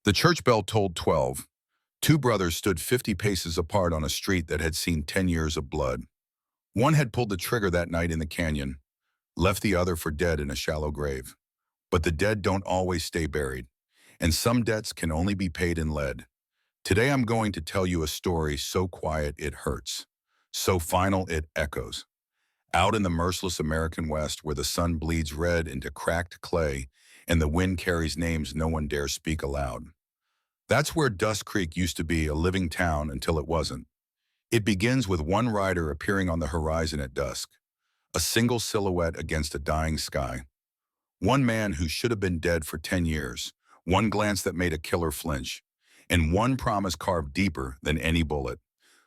The church bell tolled 12. Two brothers stood 50 paces apart on a street that had seen 10 years of blood. One had pulled the trigger that night in the canyon, left the other for dead in a shallow grave. But the dead don't always stay buried, and some debts can only be paid in lead. Today I'm going to tell you a story so quiet it hurts, so final it echoes. Out in the merciless American West, where the sun bleeds red into cracked clay and the wind carries names no one dares speak aloud. That's where Dust Creek used to be a living town until it wasn't. It begins with one rider appearing on the horizon at dusk, a single silhouette against a dying sky. One man who should have been dead for 10 years, one glance that made a killer flinch, and one promise carved deeper than any bullet.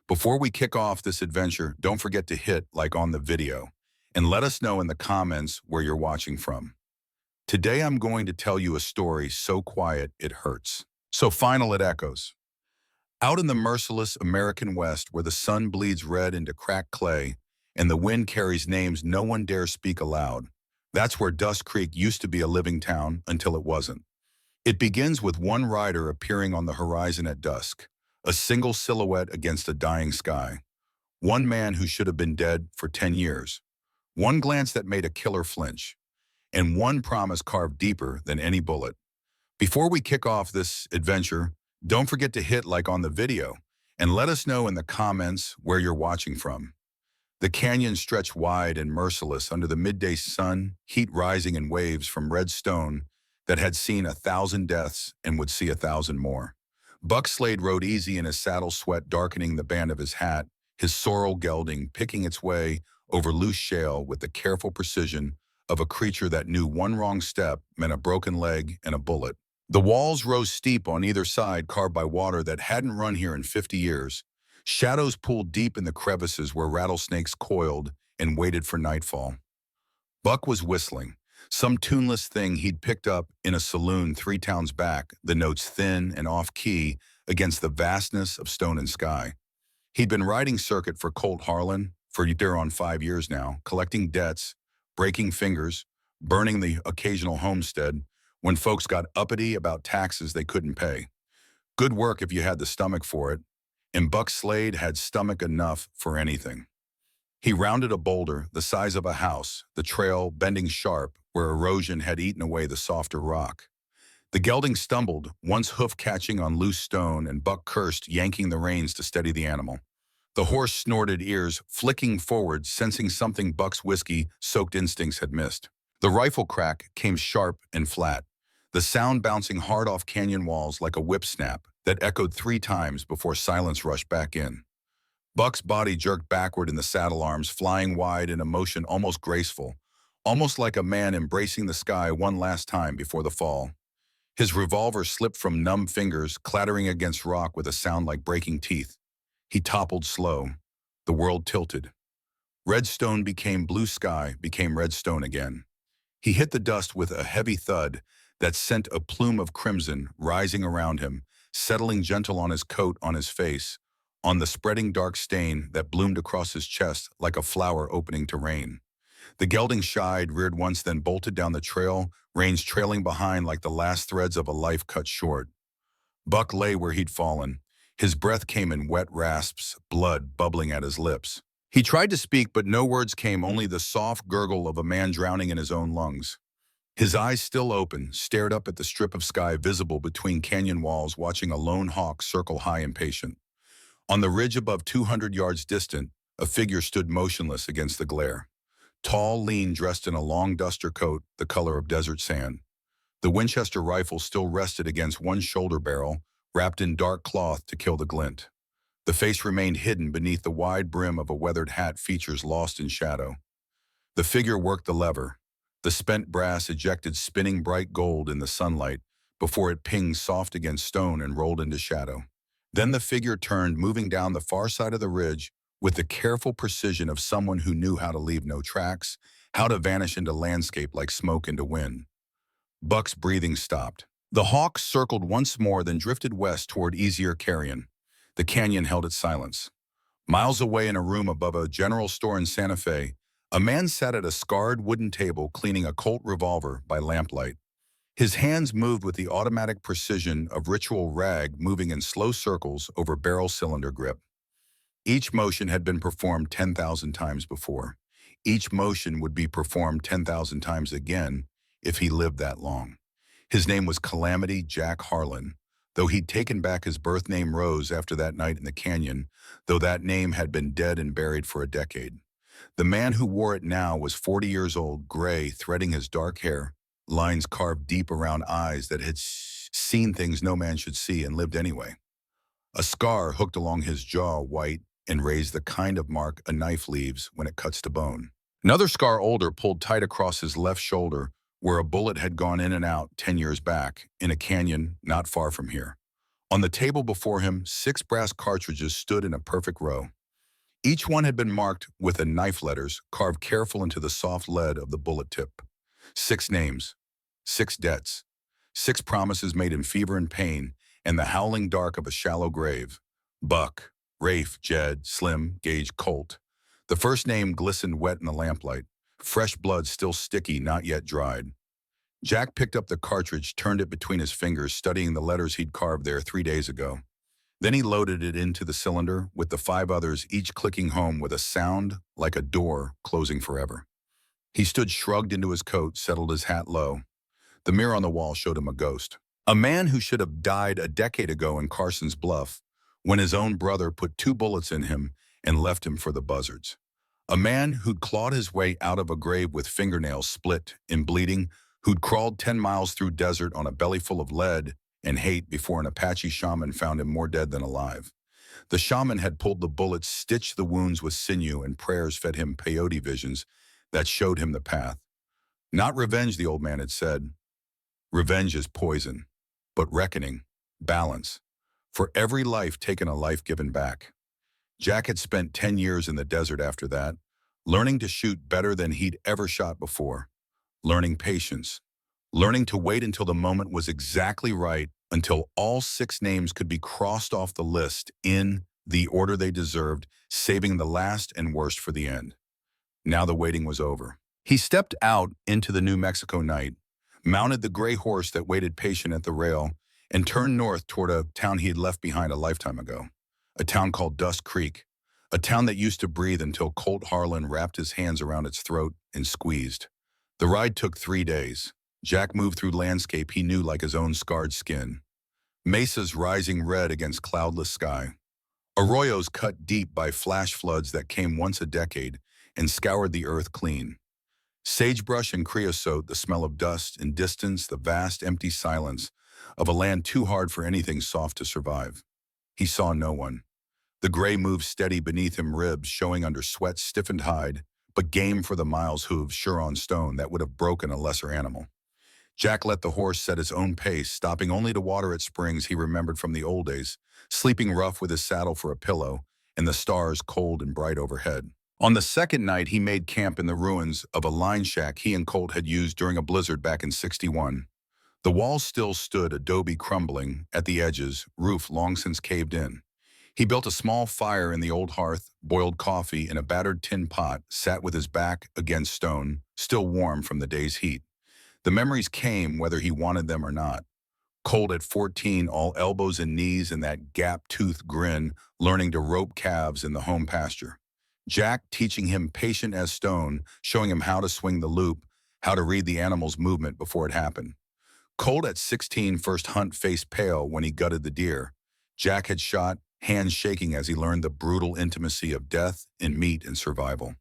Before we kick off this adventure, don't forget to hit like on the video and let us know in the comments where you're watching from. Today I'm going to tell you a story so quiet it hurts, so final it echoes. Out in the merciless American West, where the sun bleeds red into cracked clay and the wind carries names no one dares speak aloud, that's where Dust Creek used to be a living town until it wasn't. It begins with one rider appearing on the horizon at dusk, a single silhouette against a dying sky. One man who should have been dead for 10 years. One glance that made a killer flinch. And one promise carved deeper than any bullet. Before we kick off this adventure, don't forget to hit like on the video and let us know in the comments where you're watching from. The canyon stretched wide and merciless under the midday sun, heat rising in waves from red stone that had seen 1,000 deaths and would see 1,000 more. Buck Slade rode easy in his saddle, sweat darkening the band of his hat, his sorrel gelding picking its way over loose shale with the careful precision of a creature that knew one wrong step meant a broken leg and a bullet. The walls rose steep on either side, carved by water that hadn't run here in 50 years. Shadows pooled deep in the crevices where rattlesnakes coiled and waited for nightfall. Buck was whistling, some tuneless thing he'd picked up in a saloon 3 towns back, the notes thin and off-key against the vastness of stone and sky. He'd been riding circuit for Colt Harlan for near on 5 years now, collecting debts, breaking fingers, burning the occasional homestead when folks got uppity about taxes they couldn't pay. Good work if you had the stomach for it, and Buck Slade had stomach enough for anything. He rounded a boulder the size of a house, the trail bending sharp where erosion had eaten away the softer rock. The gelding stumbled, once hoof catching on loose stone, and Buck cursed, yanking the reins to steady the animal. The horse snorted, ears flicking forward, sensing something Buck's whiskey-soaked instincts had missed. The rifle crack came sharp and flat, the sound bouncing hard off canyon walls like a whip snap that echoed 3 times before silence rushed back in. Buck's body jerked backward in the saddle, arms flying wide in a motion almost graceful, almost like a man embracing the sky one last time before the fall. His revolver slipped from numb fingers, clattering against rock with a sound like breaking teeth. He toppled slow. The world tilted. Red stone became blue sky, became red stone again. He hit the dust with a heavy thud that sent a plume of crimson rising around him, settling gentle on his coat, on his face, on the spreading dark stain that bloomed across his chest like a flower opening to rain. The gelding shied, reared once, then bolted down the trail, reins trailing behind like the last threads of a life cut short. Buck lay where he'd fallen. His breath came in wet rasps, blood bubbling at his lips. He tried to speak, but no words came, only the soft gurgle of a man drowning in his own lungs. His eyes still open, stared up at the strip of sky visible between canyon walls, watching a lone hawk circle high, impatient. On the ridge above 200 yards distant, a figure stood motionless against the glare. Tall, lean, dressed in a long duster coat, the color of desert sand. The Winchester rifle still rested against one shoulder barrel, wrapped in dark cloth to kill the glint. The face remained hidden beneath the wide brim of a weathered hat, features lost in shadow. The figure worked the lever. The spent brass ejected spinning bright gold in the sunlight before it pinged soft against stone and rolled into shadow. Then the figure turned, moving down the far side of the ridge with the careful precision of someone who knew how to leave no tracks, how to vanish into landscape like smoke into wind. Buck's breathing stopped. The hawk circled once more, then drifted west toward easier carrion. The canyon held its silence. Miles away, in a room above a general store in Santa Fe, a man sat at a scarred wooden table cleaning a Colt revolver by lamplight. His hands moved with the automatic precision of ritual rag moving in slow circles over barrel cylinder grip. Each motion had been performed 10,000 times before. Each motion would be performed 10,000 times again if he lived that long. His name was Calamity Jack Harlan, though he'd taken back his birth name Rose after that night in the canyon, though that name had been dead and buried for a decade. The man who wore it now was 40 years old, gray, threading his dark hair, lines carved deep around eyes that had seen things no man should see and lived anyway. A scar hooked along his jaw, white, and raised the kind of mark a knife leaves when it cuts to bone. Another scar older pulled tight across his left shoulder where a bullet had gone in and out 10 years back in a canyon not far from here. On the table before him, 6 brass cartridges stood in a perfect row. Each one had been marked with a knife letters carved careful into the soft lead of the bullet tip. 6 names, 6 debts, 6 promises made in fever and pain and the howling dark of a shallow grave. Buck, Rafe, Jed, Slim, Gage, Colt. The first name glistened wet in the lamplight, fresh blood still sticky, not yet dried. Jack picked up the cartridge, turned it between his fingers, studying the letters he'd carved there 3 days ago. Then he loaded it into the cylinder, with the 5 others each clicking home with a sound like a door closing forever. He stood shrugged into his coat, settled his hat low. The mirror on the wall showed him a ghost. A man who should have died a decade ago in Carson's Bluff, when his own brother put 2 bullets in him and left him for the buzzards. A man who'd clawed his way out of a grave with fingernails split and bleeding, who'd crawled 10 miles through desert on a belly full of lead and hate before an Apache shaman found him more dead than alive. The shaman had pulled the bullets, stitched the wounds with sinew, and prayers fed him peyote visions that showed him the path. Not revenge, the old man had said. Revenge is poison, but reckoning, balance. For every life taken, a life given back. Jack had spent 10 years in the desert after that, learning to shoot better than he'd ever shot before, learning patience, learning to wait until the moment was exactly right, until all 6 names could be crossed off the list in the order they deserved, saving the last and worst for the end. Now the waiting was over. He stepped out into the New Mexico night, mounted the gray horse that waited patient at the rail, and turned north toward a town he had left behind a lifetime ago. A town called Dust Creek, a town that used to breathe until Colt Harlan wrapped his hands around its throat and squeezed. The ride took 3 days. Jack moved through landscape he knew like his own scarred skin. Mesas rising red against cloudless sky. Arroyos cut deep by flash floods that came once a decade and scoured the earth clean. Sagebrush and creosote, the smell of dust and distance, the vast empty silence of a land too hard for anything soft to survive. He saw no one. The gray moved steady beneath him, ribs showing under sweat stiffened hide, but game for the miles hooves sure on stone that would have broken a lesser animal. Jack let the horse set his own pace, stopping only to water at springs he remembered from the old days, sleeping rough with his saddle for a pillow, and the stars cold and bright overhead. On the second night, he made camp in the ruins of a line shack he and Colt had used during a blizzard back in '61. The walls still stood, adobe crumbling at the edges, roof long since caved in. He built a small fire in the old hearth, boiled coffee in a battered tin pot, sat with his back against stone, still warm from the day's heat. The memories came whether he wanted them or not. Colt at 14, all elbows and knees and that gap-toothed grin, learning to rope calves in the home pasture. Jack teaching him patient as stone, showing him how to swing the loop, how to read the animal's movement before it happened. Colt at 16, first hunt, faced pale when he gutted the deer. Jack had shot, hands shaking as he learned the brutal intimacy of death and meat and survival.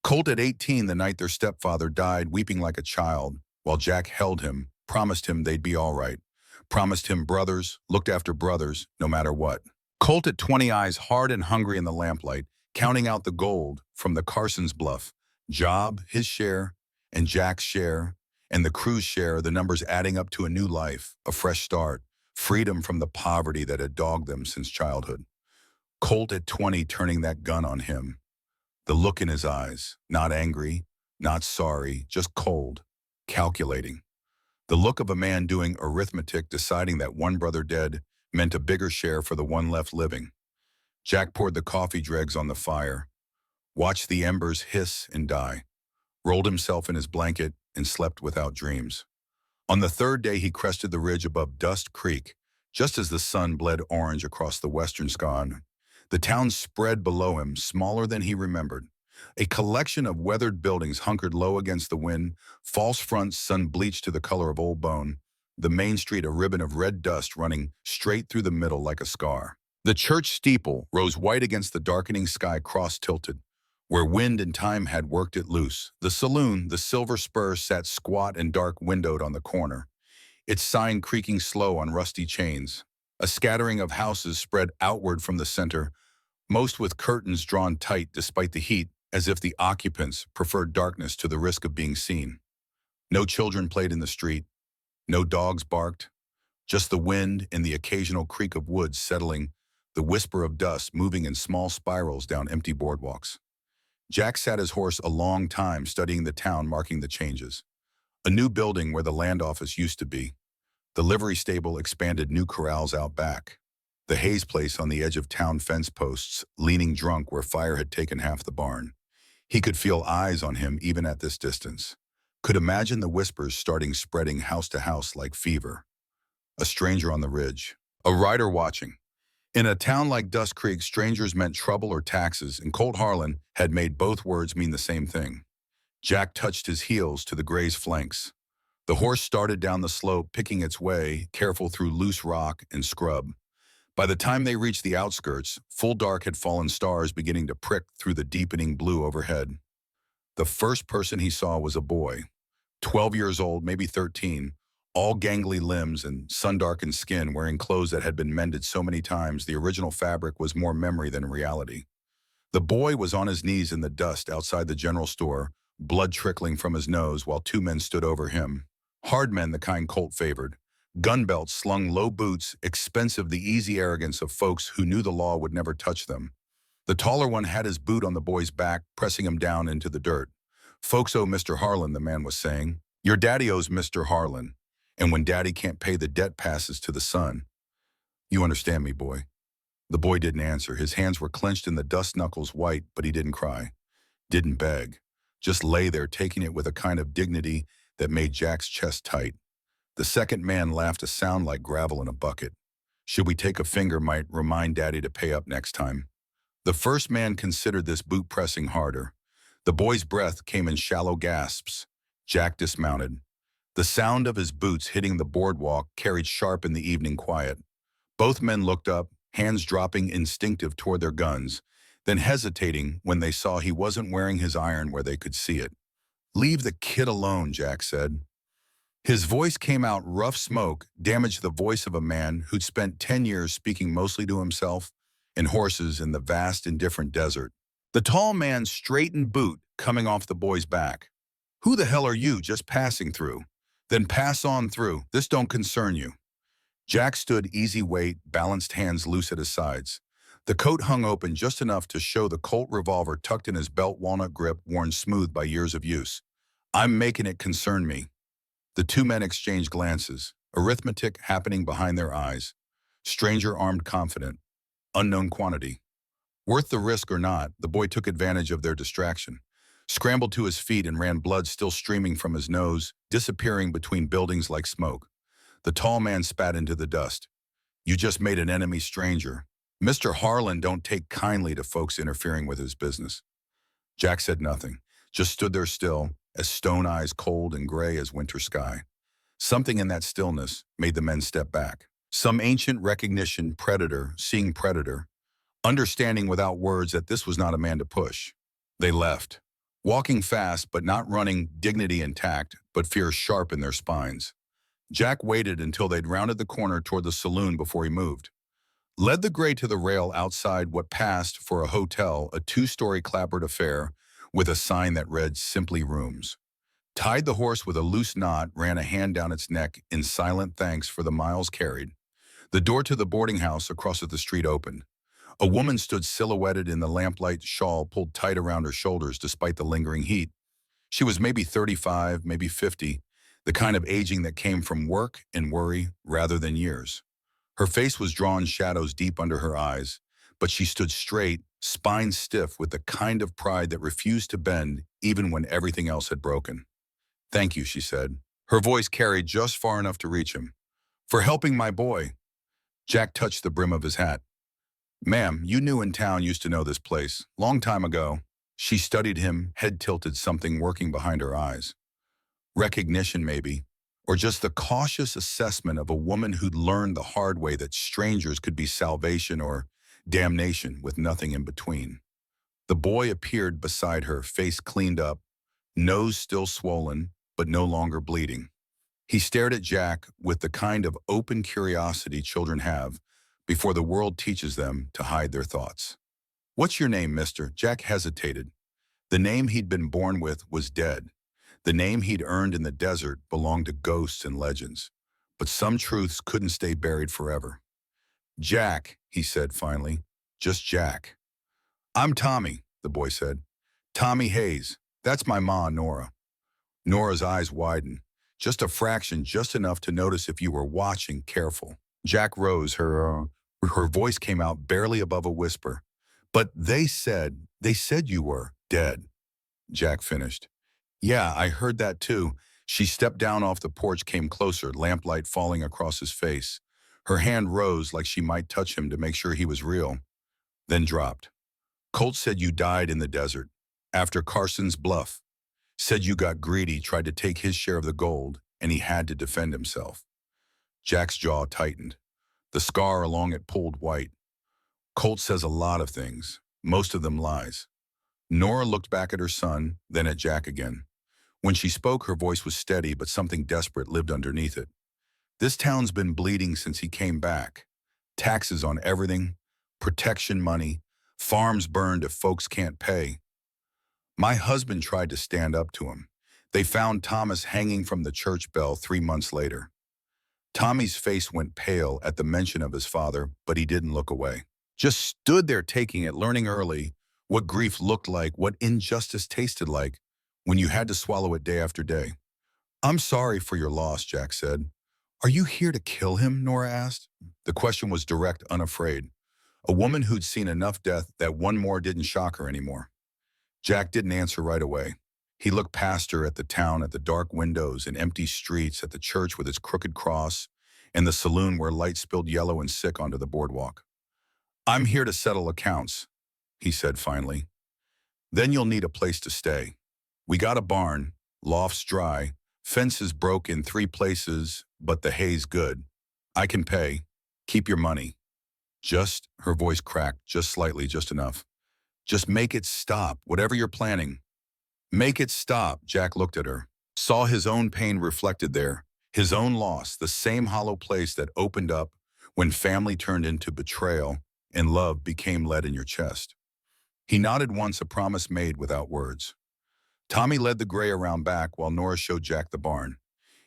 Colt at 18, the night their stepfather died, weeping like a child, while Jack held him, promised him they'd be all right, promised him brothers, looked after brothers, no matter what. Colt at 20, eyes hard and hungry in the lamplight, counting out the gold from the Carson's Bluff, job, his share, and Jack's share, and the crew's share, the numbers adding up to a new life, a fresh start, freedom from the poverty that had dogged them since childhood. Colt at 20 turning that gun on him. The look in his eyes, not angry, not sorry, just cold, calculating. The look of a man doing arithmetic, deciding that one brother dead meant a bigger share for the one left living. Jack poured the coffee dregs on the fire, watched the embers hiss and die, rolled himself in his blanket and slept without dreams. On the third day, he crested the ridge above Dust Creek, just as the sun bled orange across the western sky. The town spread below him, smaller than he remembered. A collection of weathered buildings hunkered low against the wind, false fronts sun-bleached to the color of old bone, the main street a ribbon of red dust running straight through the middle like a scar. The church steeple rose white against the darkening sky cross-tilted, where wind and time had worked it loose. The saloon, the Silver Spur, sat squat and dark-windowed on the corner, its sign creaking slow on rusty chains. A scattering of houses spread outward from the center, most with curtains drawn tight despite the heat, as if the occupants preferred darkness to the risk of being seen. No children played in the street, no dogs barked, just the wind and the occasional creak of wood settling, the whisper of dust moving in small spirals down empty boardwalks. Jack sat his horse a long time studying the town, marking the changes. A new building where the land office used to be. The livery stable expanded new corrals out back. The Hayes place on the edge of town fence posts, leaning drunk where fire had taken half the barn. He could feel eyes on him even at this distance. Could imagine the whispers spreading house to house like fever. A stranger on the ridge. A rider watching. In a town like Dust Creek, strangers meant trouble or taxes, and Colt Harlan had made both words mean the same thing. Jack touched his heels to the gray's flanks. The horse started down the slope, picking its way, careful through loose rock and scrub. By the time they reached the outskirts, full dark had fallen, stars beginning to prick through the deepening blue overhead. The first person he saw was a boy, 12 years old, maybe 13, all gangly limbs and sun-darkened skin, wearing clothes that had been mended so many times the original fabric was more memory than reality. The boy was on his knees in the dust outside the general store, blood trickling from his nose while two men stood over him. Hard men, the kind Colt favored. Gun belts slung, low boots, expensive, the easy arrogance of folks who knew the law would never touch them. The taller one had his boot on the boy's back, pressing him down into the dirt. "Folks owe Mr. Harlan," the man was saying. "Your daddy owes Mr. Harlan. And when daddy can't pay, the debt passes to the son. You understand me, boy?" The boy didn't answer. His hands were clenched in the dust, knuckles white, but he didn't cry. Didn't beg. Just lay there, taking it with a kind of dignity that made Jack's chest tight. The second man laughed, a sound like gravel in a bucket. "Should we take a finger, might remind daddy to pay up next time." The first man considered this boot pressing harder. The boy's breath came in shallow gasps. Jack dismounted. The sound of his boots hitting the boardwalk carried sharp in the evening quiet. Both men looked up, hands dropping instinctive toward their guns, then hesitating when they saw he wasn't wearing his iron where they could see it. "Leave the kid alone," Jack said. His voice came out rough smoke, damaged the voice of a man who'd spent 10 years speaking mostly to himself and horses in the vast, indifferent desert. The tall man straightened boot coming off the boy's back. "Who the hell are you, just passing through? Then pass on through. This don't concern you." Jack stood easy weight, balanced hands loose at his sides. The coat hung open just enough to show the Colt revolver tucked in his belt, walnut grip worn smooth by years of use. "I'm making it concern me." The two men exchanged glances, arithmetic happening behind their eyes. Stranger armed, confident. Unknown quantity. Worth the risk or not, the boy took advantage of their distraction, scrambled to his feet and ran, blood still streaming from his nose, disappearing between buildings like smoke. The tall man spat into the dust. "You just made an enemy, stranger. Mr. Harlan don't take kindly to folks interfering with his business." Jack said nothing, just stood there still, as stone eyes cold and gray as winter sky. Something in that stillness made the men step back. Some ancient recognition, predator, seeing predator, understanding without words that this was not a man to push. They left, walking fast but not running, dignity intact, but fear sharp in their spines. Jack waited until they'd rounded the corner toward the saloon before he moved. Led the gray to the rail outside what passed for a hotel, a two-story clapboard affair with a sign that read simply rooms. Tied the horse with a loose knot, ran a hand down its neck in silent thanks for the miles carried. The door to the boarding house across the street opened. A woman stood silhouetted in the lamplight, shawl pulled tight around her shoulders despite the lingering heat. She was maybe 35, maybe 50, the kind of aging that came from work and worry rather than years. Her face was drawn shadows deep under her eyes, but she stood straight, spine stiff, with the kind of pride that refused to bend even when everything else had broken. "Thank you," she said. Her voice carried just far enough to reach him. "For helping my boy." Jack touched the brim of his hat. "Ma'am, you new in town used to know this place. Long time ago." She studied him, head tilted, something working behind her eyes. Recognition, maybe. Or just the cautious assessment of a woman who'd learned the hard way that strangers could be salvation or damnation with nothing in between. The boy appeared beside her, face cleaned up, nose still swollen, but no longer bleeding. He stared at Jack with the kind of open curiosity children have before the world teaches them to hide their thoughts. "What's your name, mister?" Jack hesitated. The name he'd been born with was dead. The name he'd earned in the desert belonged to ghosts and legends. But some truths couldn't stay buried forever. "Jack," he said finally. "Just Jack." "I'm Tommy," the boy said. "Tommy Hayes. That's my ma, Nora." Nora's eyes widened. "Just a fraction, just enough to notice if you were watching, careful." Jack rose. Her voice came out barely above a whisper. "But they said you were dead," Jack finished. "Yeah, I heard that too." She stepped down off the porch, came closer, lamplight falling across his face. Her hand rose like she might touch him to make sure he was real, then dropped. "Colt said you died in the desert, after Carson's bluff. Said you got greedy, tried to take his share of the gold, and he had to defend himself." Jack's jaw tightened. The scar along it pulled white. "Colt says a lot of things, most of them lies." Nora looked back at her son, then at Jack again. When she spoke, her voice was steady, but something desperate lived underneath it. "This town's been bleeding since he came back. Taxes on everything, protection money, farms burned if folks can't pay. My husband tried to stand up to him. They found Thomas hanging from the church bell 3 months later." Tommy's face went pale at the mention of his father, but he didn't look away. Just stood there taking it, learning early what grief looked like, what injustice tasted like, when you had to swallow it day after day. "I'm sorry for your loss," Jack said. "Are you here to kill him?" Nora asked. The question was direct, unafraid. A woman who'd seen enough death that one more didn't shock her anymore. Jack didn't answer right away. He looked past her at the town, at the dark windows and empty streets, at the church with its crooked cross, and the saloon where light spilled yellow and sick onto the boardwalk. "I'm here to settle accounts," he said finally. "Then you'll need a place to stay. We got a barn, loft's dry, fences broke in 3 places, but the hay's good. I can pay. Keep your money. Just," her voice cracked, just slightly, just enough. "Just make it stop, whatever you're planning. Make it stop." Jack looked at her, saw his own pain reflected there, his own loss, the same hollow place that opened up when family turned into betrayal and love became lead in your chest. He nodded once, a promise made without words. Tommy led the gray around back while Nora showed Jack the barn.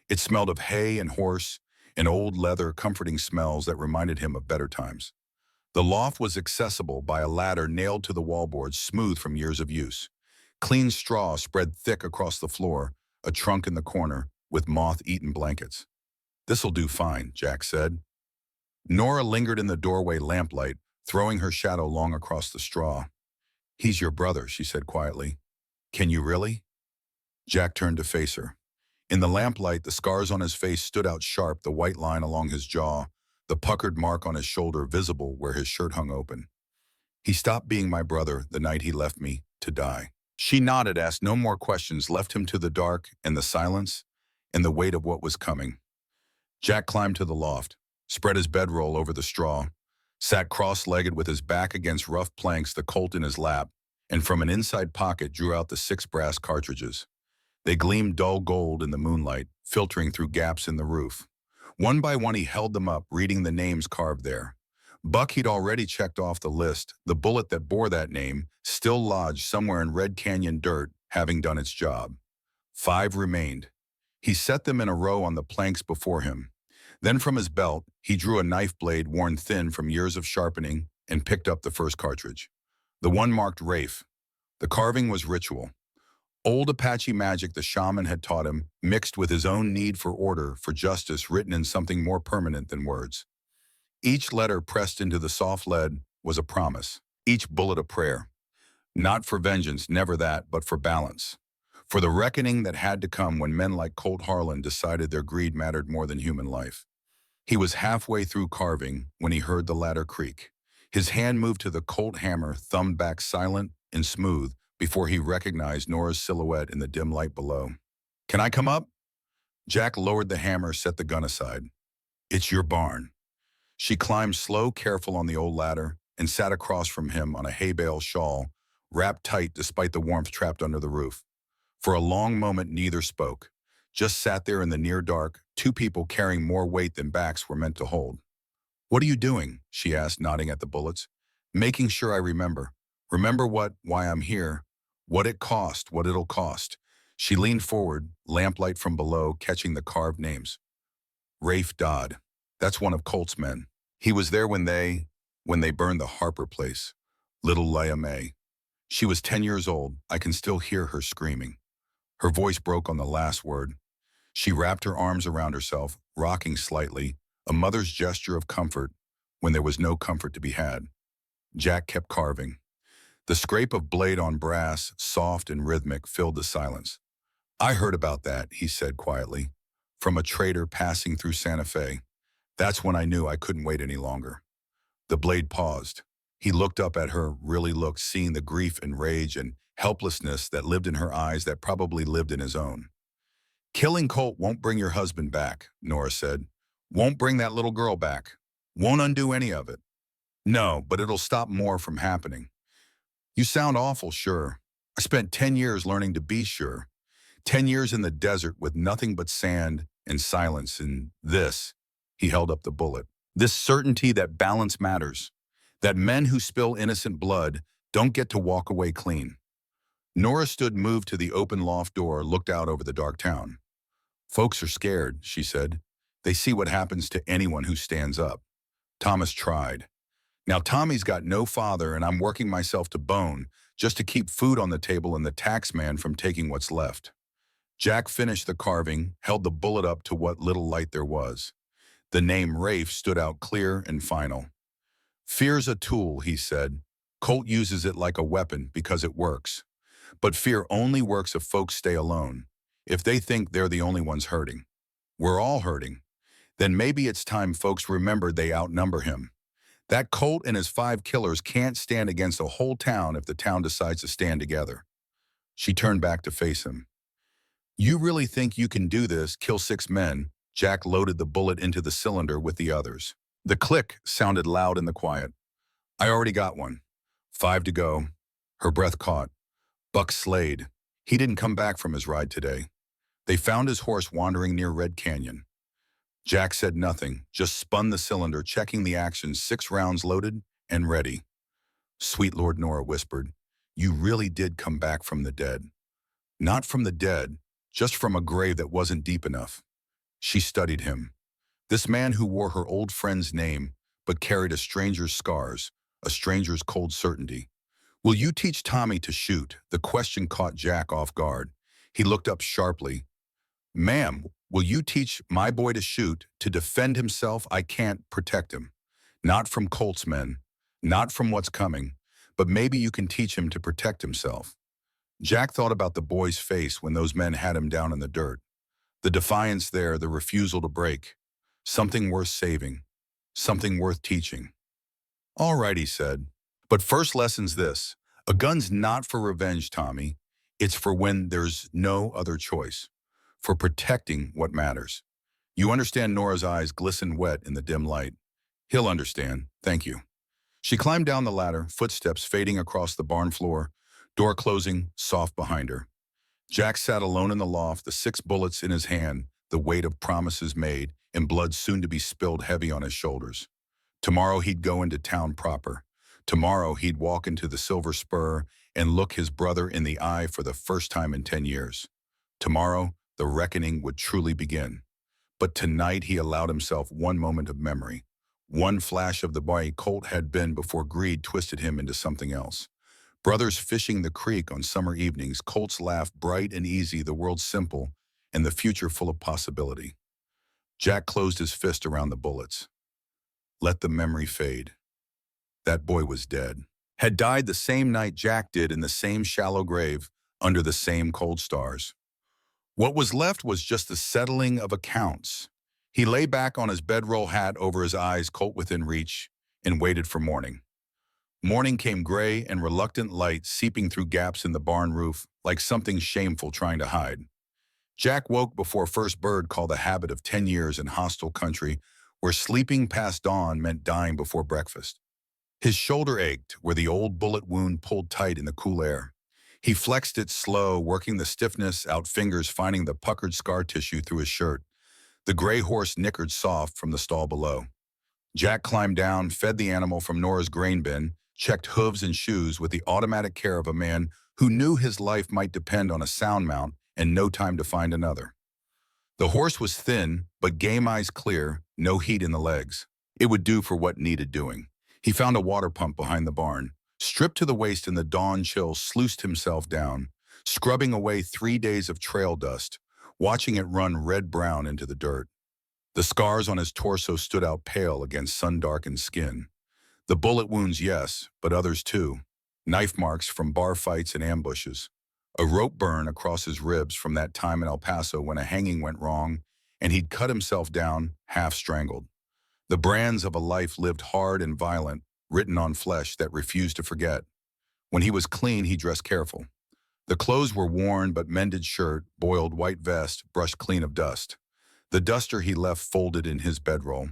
It smelled of hay and horse and old leather, comforting smells that reminded him of better times. The loft was accessible by a ladder nailed to the wallboards, smooth from years of use. Clean straw spread thick across the floor, a trunk in the corner with moth-eaten blankets. "This'll do fine," Jack said. Nora lingered in the doorway, lamplight, throwing her shadow long across the straw. "He's your brother," she said quietly. "Can you really?" Jack turned to face her. In the lamplight, the scars on his face stood out sharp, the white line along his jaw, the puckered mark on his shoulder visible where his shirt hung open. "He stopped being my brother the night he left me to die." She nodded, asked no more questions, left him to the dark and the silence and the weight of what was coming. Jack climbed to the loft, spread his bedroll over the straw, sat cross-legged with his back against rough planks, the Colt in his lap, and from an inside pocket drew out the 6 brass cartridges. They gleamed dull gold in the moonlight, filtering through gaps in the roof. One by one he held them up, reading the names carved there. Buck he'd already checked off the list, the bullet that bore that name, still lodged somewhere in Red Canyon dirt, having done its job. 5 remained. He set them in a row on the planks before him. Then from his belt, he drew a knife blade worn thin from years of sharpening and picked up the first cartridge. The one marked Rafe. The carving was ritual. Old Apache magic the shaman had taught him, mixed with his own need for order, for justice, written in something more permanent than words. Each letter pressed into the soft lead was a promise, each bullet a prayer. Not for vengeance, never that, but for balance. For the reckoning that had to come when men like Colt Harlan decided their greed mattered more than human life. He was halfway through carving when he heard the ladder creak. His hand moved to the Colt hammer, thumbed back silent and smooth before he recognized Nora's silhouette in the dim light below. "Can I come up?" Jack lowered the hammer, set the gun aside. "It's your barn." She climbed slow, careful on the old ladder and sat across from him on a hay bale shawl, wrapped tight despite the warmth trapped under the roof. For a long moment, neither spoke. Just sat there in the near dark, two people carrying more weight than backs were meant to hold. "What are you doing?" she asked, nodding at the bullets. "Making sure I remember. Remember why I'm here, what it cost, what it'll cost." She leaned forward, lamplight from below, catching the carved names. Rafe Dodd. That's one of Colt's men. He was there when they burned the Harper place. Little Leah May. She was 10 years old. I can still hear her screaming. Her voice broke on the last word. She wrapped her arms around herself, rocking slightly, a mother's gesture of comfort when there was no comfort to be had. Jack kept carving. The scrape of blade on brass, soft and rhythmic, filled the silence. "I heard about that," he said quietly, "from a trader passing through Santa Fe. That's when I knew I couldn't wait any longer." The blade paused. He looked up at her, really looked, seeing the grief and rage and helplessness that lived in her eyes that probably lived in his own. "Killing Colt won't bring your husband back," Nora said. "Won't bring that little girl back. Won't undo any of it. No, but it'll stop more from happening." "You sound awful sure. I spent 10 years learning to be sure. 10 years in the desert with nothing but sand and silence and this." He held up the bullet. "This certainty that balance matters. That men who spill innocent blood don't get to walk away clean." Nora stood moved to the open loft door, looked out over the dark town. "Folks are scared," she said. "They see what happens to anyone who stands up." Thomas tried. "Now Tommy's got no father and I'm working myself to bone just to keep food on the table and the tax man from taking what's left." Jack finished the carving, held the bullet up to what little light there was. The name Rafe stood out clear and final. "Fear's a tool," he said. "Colt uses it like a weapon because it works. But fear only works if folks stay alone, if they think they're the only ones hurting. We're all hurting. Then maybe it's time folks remember they outnumber him. That Colt and his 5 killers can't stand against a whole town if the town decides to stand together." She turned back to face him. "You really think you can do this, kill 6 men?" Jack loaded the bullet into the cylinder with the others. The click sounded loud in the quiet. "I already got one. 5 to go." Her breath caught. Buck Slade. He didn't come back from his ride today. They found his horse wandering near Red Canyon. Jack said nothing, just spun the cylinder, checking the action, 6 rounds loaded and ready. "Sweet Lord," Nora whispered, "you really did come back from the dead." "Not from the dead, just from a grave that wasn't deep enough." She studied him. This man who wore her old friend's name, but carried a stranger's scars, a stranger's cold certainty. "Will you teach Tommy to shoot?" The question caught Jack off guard. He looked up sharply. "Ma'am, will you teach my boy to shoot, to defend himself? I can't protect him. Not from Colt's men, not from what's coming, but maybe you can teach him to protect himself." Jack thought about the boy's face when those men had him down in the dirt. The defiance there, the refusal to break. Something worth saving. Something worth teaching. "All right," he said. "But first lesson's this. A gun's not for revenge, Tommy. It's for when there's no other choice. For protecting what matters." "You understand?" Nora's eyes glistened wet in the dim light. "He'll understand. Thank you." She climbed down the ladder, footsteps fading across the barn floor, door closing soft behind her. Jack sat alone in the loft, the 6 bullets in his hand, the weight of promises made, and blood soon to be spilled heavy on his shoulders. Tomorrow he'd go into town proper. Tomorrow he'd walk into the Silver Spur and look his brother in the eye for the first time in 10 years. Tomorrow, the reckoning would truly begin. But tonight he allowed himself one moment of memory, one flash of the boy Colt had been before greed twisted him into something else. Brothers fishing the creek on summer evenings, Colt's laugh bright and easy, the world simple, and the future full of possibility. Jack closed his fist around the bullets. Let the memory fade. That boy was dead. Had died the same night Jack did in the same shallow grave, under the same cold stars. What was left was just the settling of accounts. He lay back on his bedroll hat over his eyes, Colt within reach, and waited for morning. Morning came gray and reluctant light seeping through gaps in the barn roof like something shameful trying to hide. Jack woke before first bird called a habit of 10 years in hostile country where sleeping past dawn meant dying before breakfast. His shoulder ached where the old bullet wound pulled tight in the cool air. He flexed it slow, working the stiffness out, fingers finding the puckered scar tissue through his shirt. The gray horse nickered soft from the stall below. Jack climbed down, fed the animal from Nora's grain bin, checked hooves and shoes with the automatic care of a man who knew his life might depend on a sound mount and no time to find another. The horse was thin, but game eyes clear, no heat in the legs. It would do for what needed doing. He found a water pump behind the barn. Stripped to the waist in the dawn chill, sluiced himself down, scrubbing away 3 days of trail dust, watching it run red-brown into the dirt. The scars on his torso stood out pale against sun-darkened skin. The bullet wounds, yes, but others too. Knife marks from bar fights and ambushes. A rope burn across his ribs from that time in El Paso when a hanging went wrong and he'd cut himself down, half strangled. The brands of a life lived hard and violent, written on flesh that refused to forget. When he was clean, he dressed careful. The clothes were worn but mended shirt, boiled white vest, brushed clean of dust. The duster he left folded in his bedroll.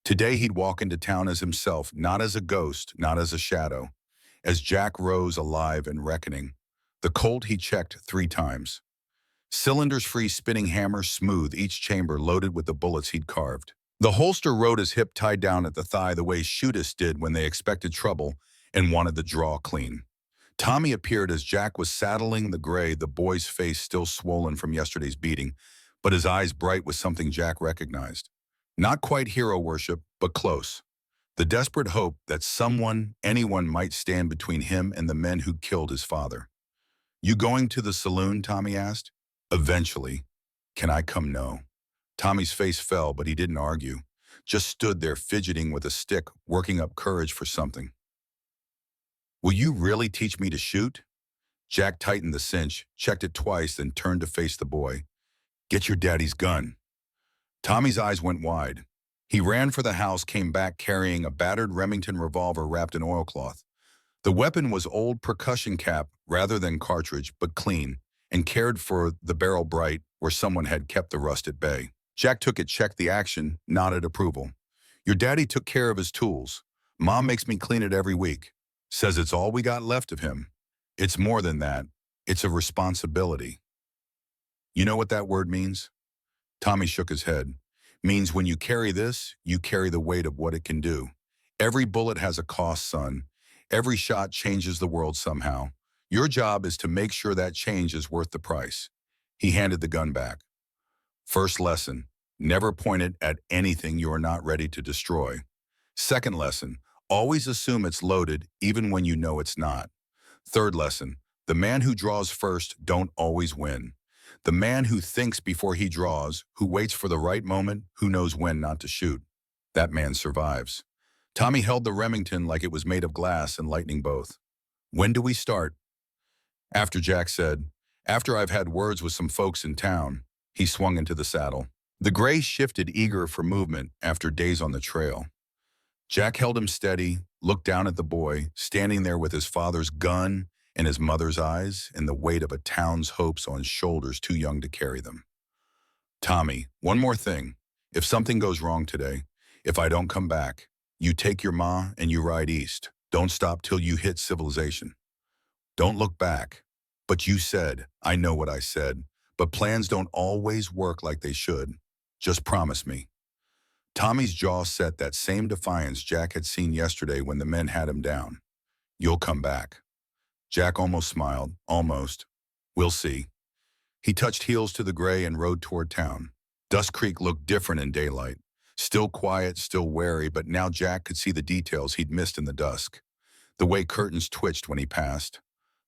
Today he'd walk into town as himself, not as a ghost, not as a shadow. As Jack rose alive and reckoning. The Colt he checked 3 times. Cylinders-free spinning hammer smooth, each chamber loaded with the bullets he'd carved. The holster rode his hip tied down at the thigh the way shooters did when they expected trouble and wanted the draw clean. Tommy appeared as Jack was saddling the gray, the boy's face still swollen from yesterday's beating, but his eyes bright with something Jack recognized. Not quite hero worship, but close. The desperate hope that someone, anyone might stand between him and the men who killed his father. "You going to the saloon?" Tommy asked. "Eventually. Can I come?" "No." Tommy's face fell, but he didn't argue. Just stood there fidgeting with a stick, working up courage for something. "Will you really teach me to shoot?" Jack tightened the cinch, checked it twice, then turned to face the boy. "Get your daddy's gun." Tommy's eyes went wide. He ran for the house, came back carrying a battered Remington revolver wrapped in oilcloth. The weapon was old percussion cap rather than cartridge, but clean, and cared for, the barrel bright, where someone had kept the rust at bay. Jack took it, checked the action, nodded approval. "Your daddy took care of his tools. Mom makes me clean it every week. Says it's all we got left of him. It's more than that. It's a responsibility." "You know what that word means?" Tommy shook his head. "Means when you carry this, you carry the weight of what it can do. Every bullet has a cost, son. Every shot changes the world somehow. Your job is to make sure that change is worth the price." He handed the gun back. "First lesson, never point it at anything you are not ready to destroy. Second lesson, always assume it's loaded even when you know it's not. Third lesson, the man who draws first don't always win. The man who thinks before he draws, who waits for the right moment, who knows when not to shoot. That man survives." Tommy held the Remington like it was made of glass and lightning both. "When do we start?" After Jack said, "After I've had words with some folks in town." He swung into the saddle. The gray shifted, eager for movement after days on the trail. Jack held him steady, looked down at the boy, standing there with his father's gun and his mother's eyes and the weight of a town's hopes on shoulders too young to carry them. "Tommy, one more thing. If something goes wrong today, if I don't come back, you take your ma and you ride east. Don't stop till you hit civilization. Don't look back." "But you said," "I know what I said, but plans don't always work like they should. Just promise me." Tommy's jaw set, that same defiance Jack had seen yesterday when the men had him down. "You'll come back." Jack almost smiled. "Almost. We'll see." He touched heels to the gray and rode toward town. Dust Creek looked different in daylight. Still quiet, still wary, but now Jack could see the details he'd missed in the dusk. The way curtains twitched when he passed.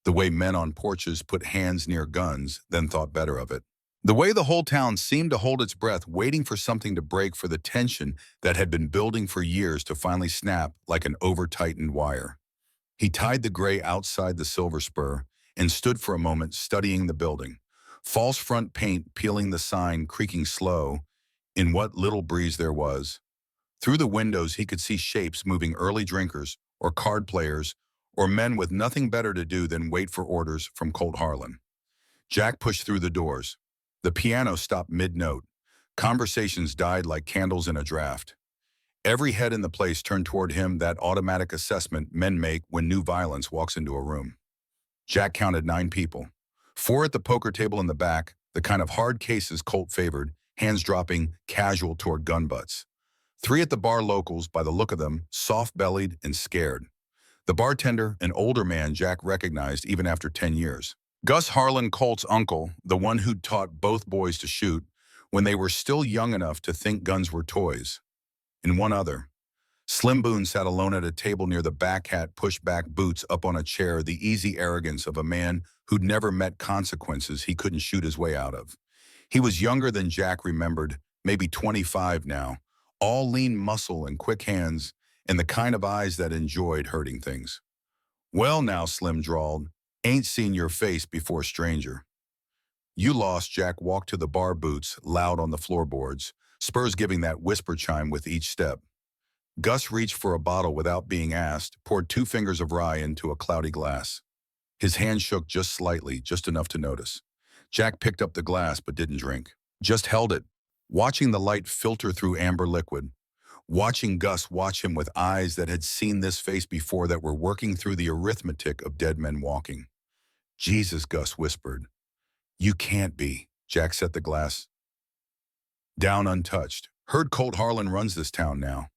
The way men on porches put hands near guns, then thought better of it. The way the whole town seemed to hold its breath, waiting for something to break, for the tension that had been building for years to finally snap like an over-tightened wire. He tied the gray outside the silver spur and stood for a moment studying the building. False front paint peeling the sign, creaking slow in what little breeze there was. Through the windows, he could see shapes moving, early drinkers or card players or men with nothing better to do than wait for orders from Colt Harlan. Jack pushed through the doors. The piano stopped mid-note. Conversations died like candles in a draft. Every head in the place turned toward him, that automatic assessment men make when new violence walks into a room. Jack counted 9 people. 4 at the poker table in the back, the kind of hard cases Colt favored, hands dropping, casual toward gun butts. 3 at the bar, locals, by the look of them, soft-bellied and scared. The bartender, an older man Jack recognized even after 10 years. Gus Harlan, Colt's uncle, the one who'd taught both boys to shoot when they were still young enough to think guns were toys. And one other. Slim Boone sat alone at a table near the back, hat pushed back, boots up on a chair, the easy arrogance of a man who'd never met consequences he couldn't shoot his way out of. He was younger than Jack remembered, maybe 25 now, all lean muscle and quick hands, and the kind of eyes that enjoyed hurting things. "Well now," Slim drawled, "ain't seen your face before, stranger." "You lost." Jack walked to the bar, boots loud on the floorboards, spurs giving that whisper chime with each step. Gus reached for a bottle without being asked, poured 2 fingers of rye into a cloudy glass. His hand shook just slightly, just enough to notice. Jack picked up the glass but didn't drink, just held it, watching the light filter through amber liquid, watching Gus watch him with eyes that had seen this face before, that were working through the arithmetic of dead men walking. "Jesus," Gus whispered. "You can't be." Jack set the glass down untouched. "Heard Colt Harlan runs this town now."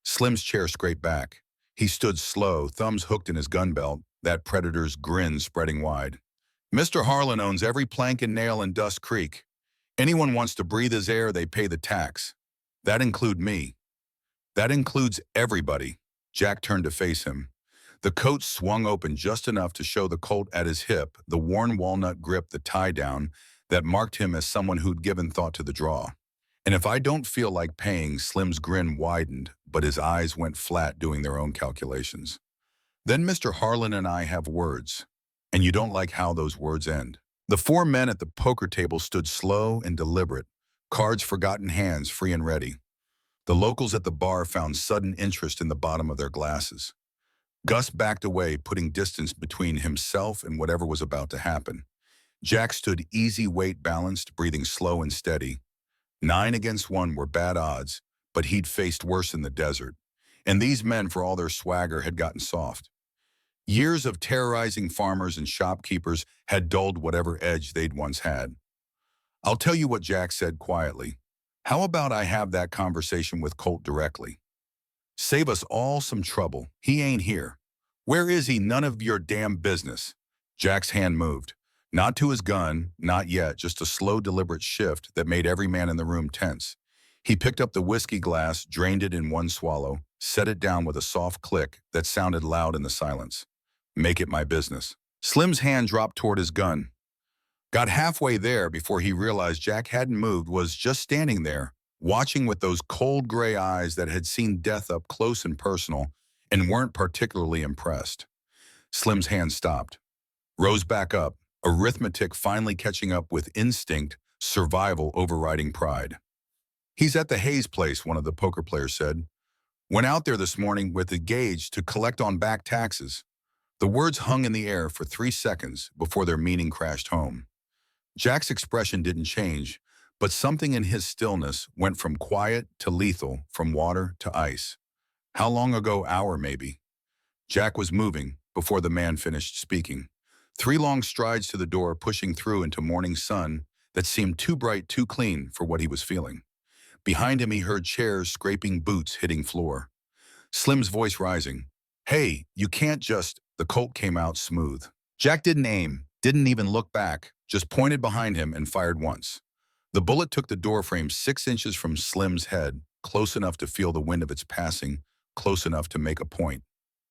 Slim's chair scraped back. He stood slow, thumbs hooked in his gun belt, that predator's grin spreading wide. "Mr. Harlan owns every plank and nail in Dust Creek. Anyone wants to breathe his air, they pay the tax. That include me. That includes everybody." Jack turned to face him. The coat swung open just enough to show the Colt at his hip, the worn walnut grip, the tie-down that marked him as someone who'd given thought to the draw. "And if I don't feel like paying," Slim's grin widened, but his eyes went flat doing their own calculations. "Then Mr. Harlan and I have words, and you don't like how those words end." The 4 men at the poker table stood slow and deliberate, cards forgotten, hands free and ready. The locals at the bar found sudden interest in the bottom of their glasses. Gus backed away, putting distance between himself and whatever was about to happen. Jack stood easy, weight balanced, breathing slow and steady. 9 against 1 were bad odds, but he'd faced worse in the desert. And these men, for all their swagger, had gotten soft. Years of terrorizing farmers and shopkeepers had dulled whatever edge they'd once had. "I'll tell you what," Jack said quietly. "How about I have that conversation with Colt directly? Save us all some trouble. He ain't here. Where is he? None of your damn business." Jack's hand moved. Not to his gun, not yet, just a slow, deliberate shift that made every man in the room tense. He picked up the whiskey glass, drained it in one swallow, set it down with a soft click that sounded loud in the silence. "Make it my business." Slim's hand dropped toward his gun. Got halfway there before he realized Jack hadn't moved, was just standing there, watching with those cold gray eyes that had seen death up close and personal and weren't particularly impressed. Slim's hand stopped, rose back up, arithmetic finally catching up with instinct, survival overriding pride. "He's at the Hayes place," one of the poker players said. "Went out there this morning with the gauge to collect on back taxes." The words hung in the air for 3 seconds before their meaning crashed home. Jack's expression didn't change, but something in his stillness went from quiet to lethal, from water to ice. "How long ago?" "Hour, maybe." Jack was moving before the man finished speaking. 3 long strides to the door, pushing through into morning sun that seemed too bright, too clean for what he was feeling. Behind him he heard chairs scraping, boots hitting floor. Slim's voice rising. "Hey, you can't just..." The Colt came out smooth. Jack didn't aim, didn't even look back, just pointed behind him and fired once. The bullet took the doorframe 6 inches from Slim's head, close enough to feel the wind of its passing, close enough to make a point.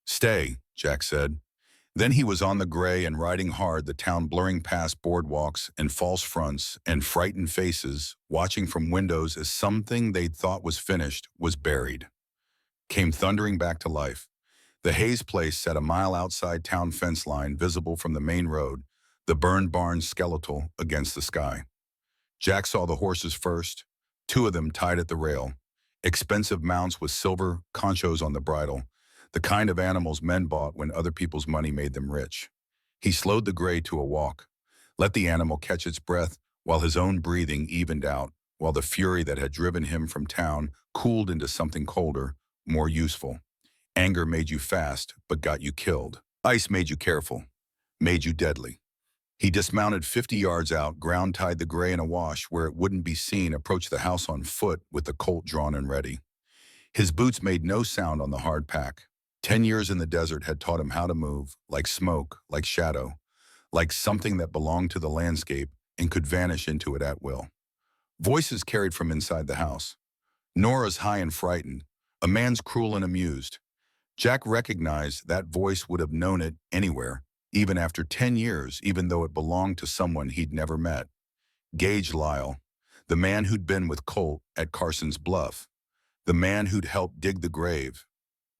"Stay," Jack said. Then he was on the gray and riding hard, the town blurring past boardwalks and false fronts and frightened faces, watching from windows as something they'd thought was finished was buried. Came thundering back to life. The Hayes place sat a mile outside town fence line, visible from the main road, the burned barn skeletal against the sky. Jack saw the horses first, two of them tied at the rail, expensive mounts with silver conchos on the bridle, the kind of animals men bought when other people's money made them rich. He slowed the gray to a walk, let the animal catch its breath while his own breathing evened out, while the fury that had driven him from town cooled into something colder, more useful. Anger made you fast, but got you killed. Ice made you careful, made you deadly. He dismounted 50 yards out, ground-tied the gray in a wash where it wouldn't be seen, approached the house on foot with the Colt drawn and ready. His boots made no sound on the hard pack. 10 years in the desert had taught him how to move, like smoke, like shadow, like something that belonged to the landscape and could vanish into it at will. Voices carried from inside the house. Nora's high and frightened, a man's cruel and amused. Jack recognized that voice would have known it anywhere, even after 10 years, even though it belonged to someone he'd never met. Gage Lyle, the man who'd been with Colt at Carson's Bluff, the man who'd helped dig the grave,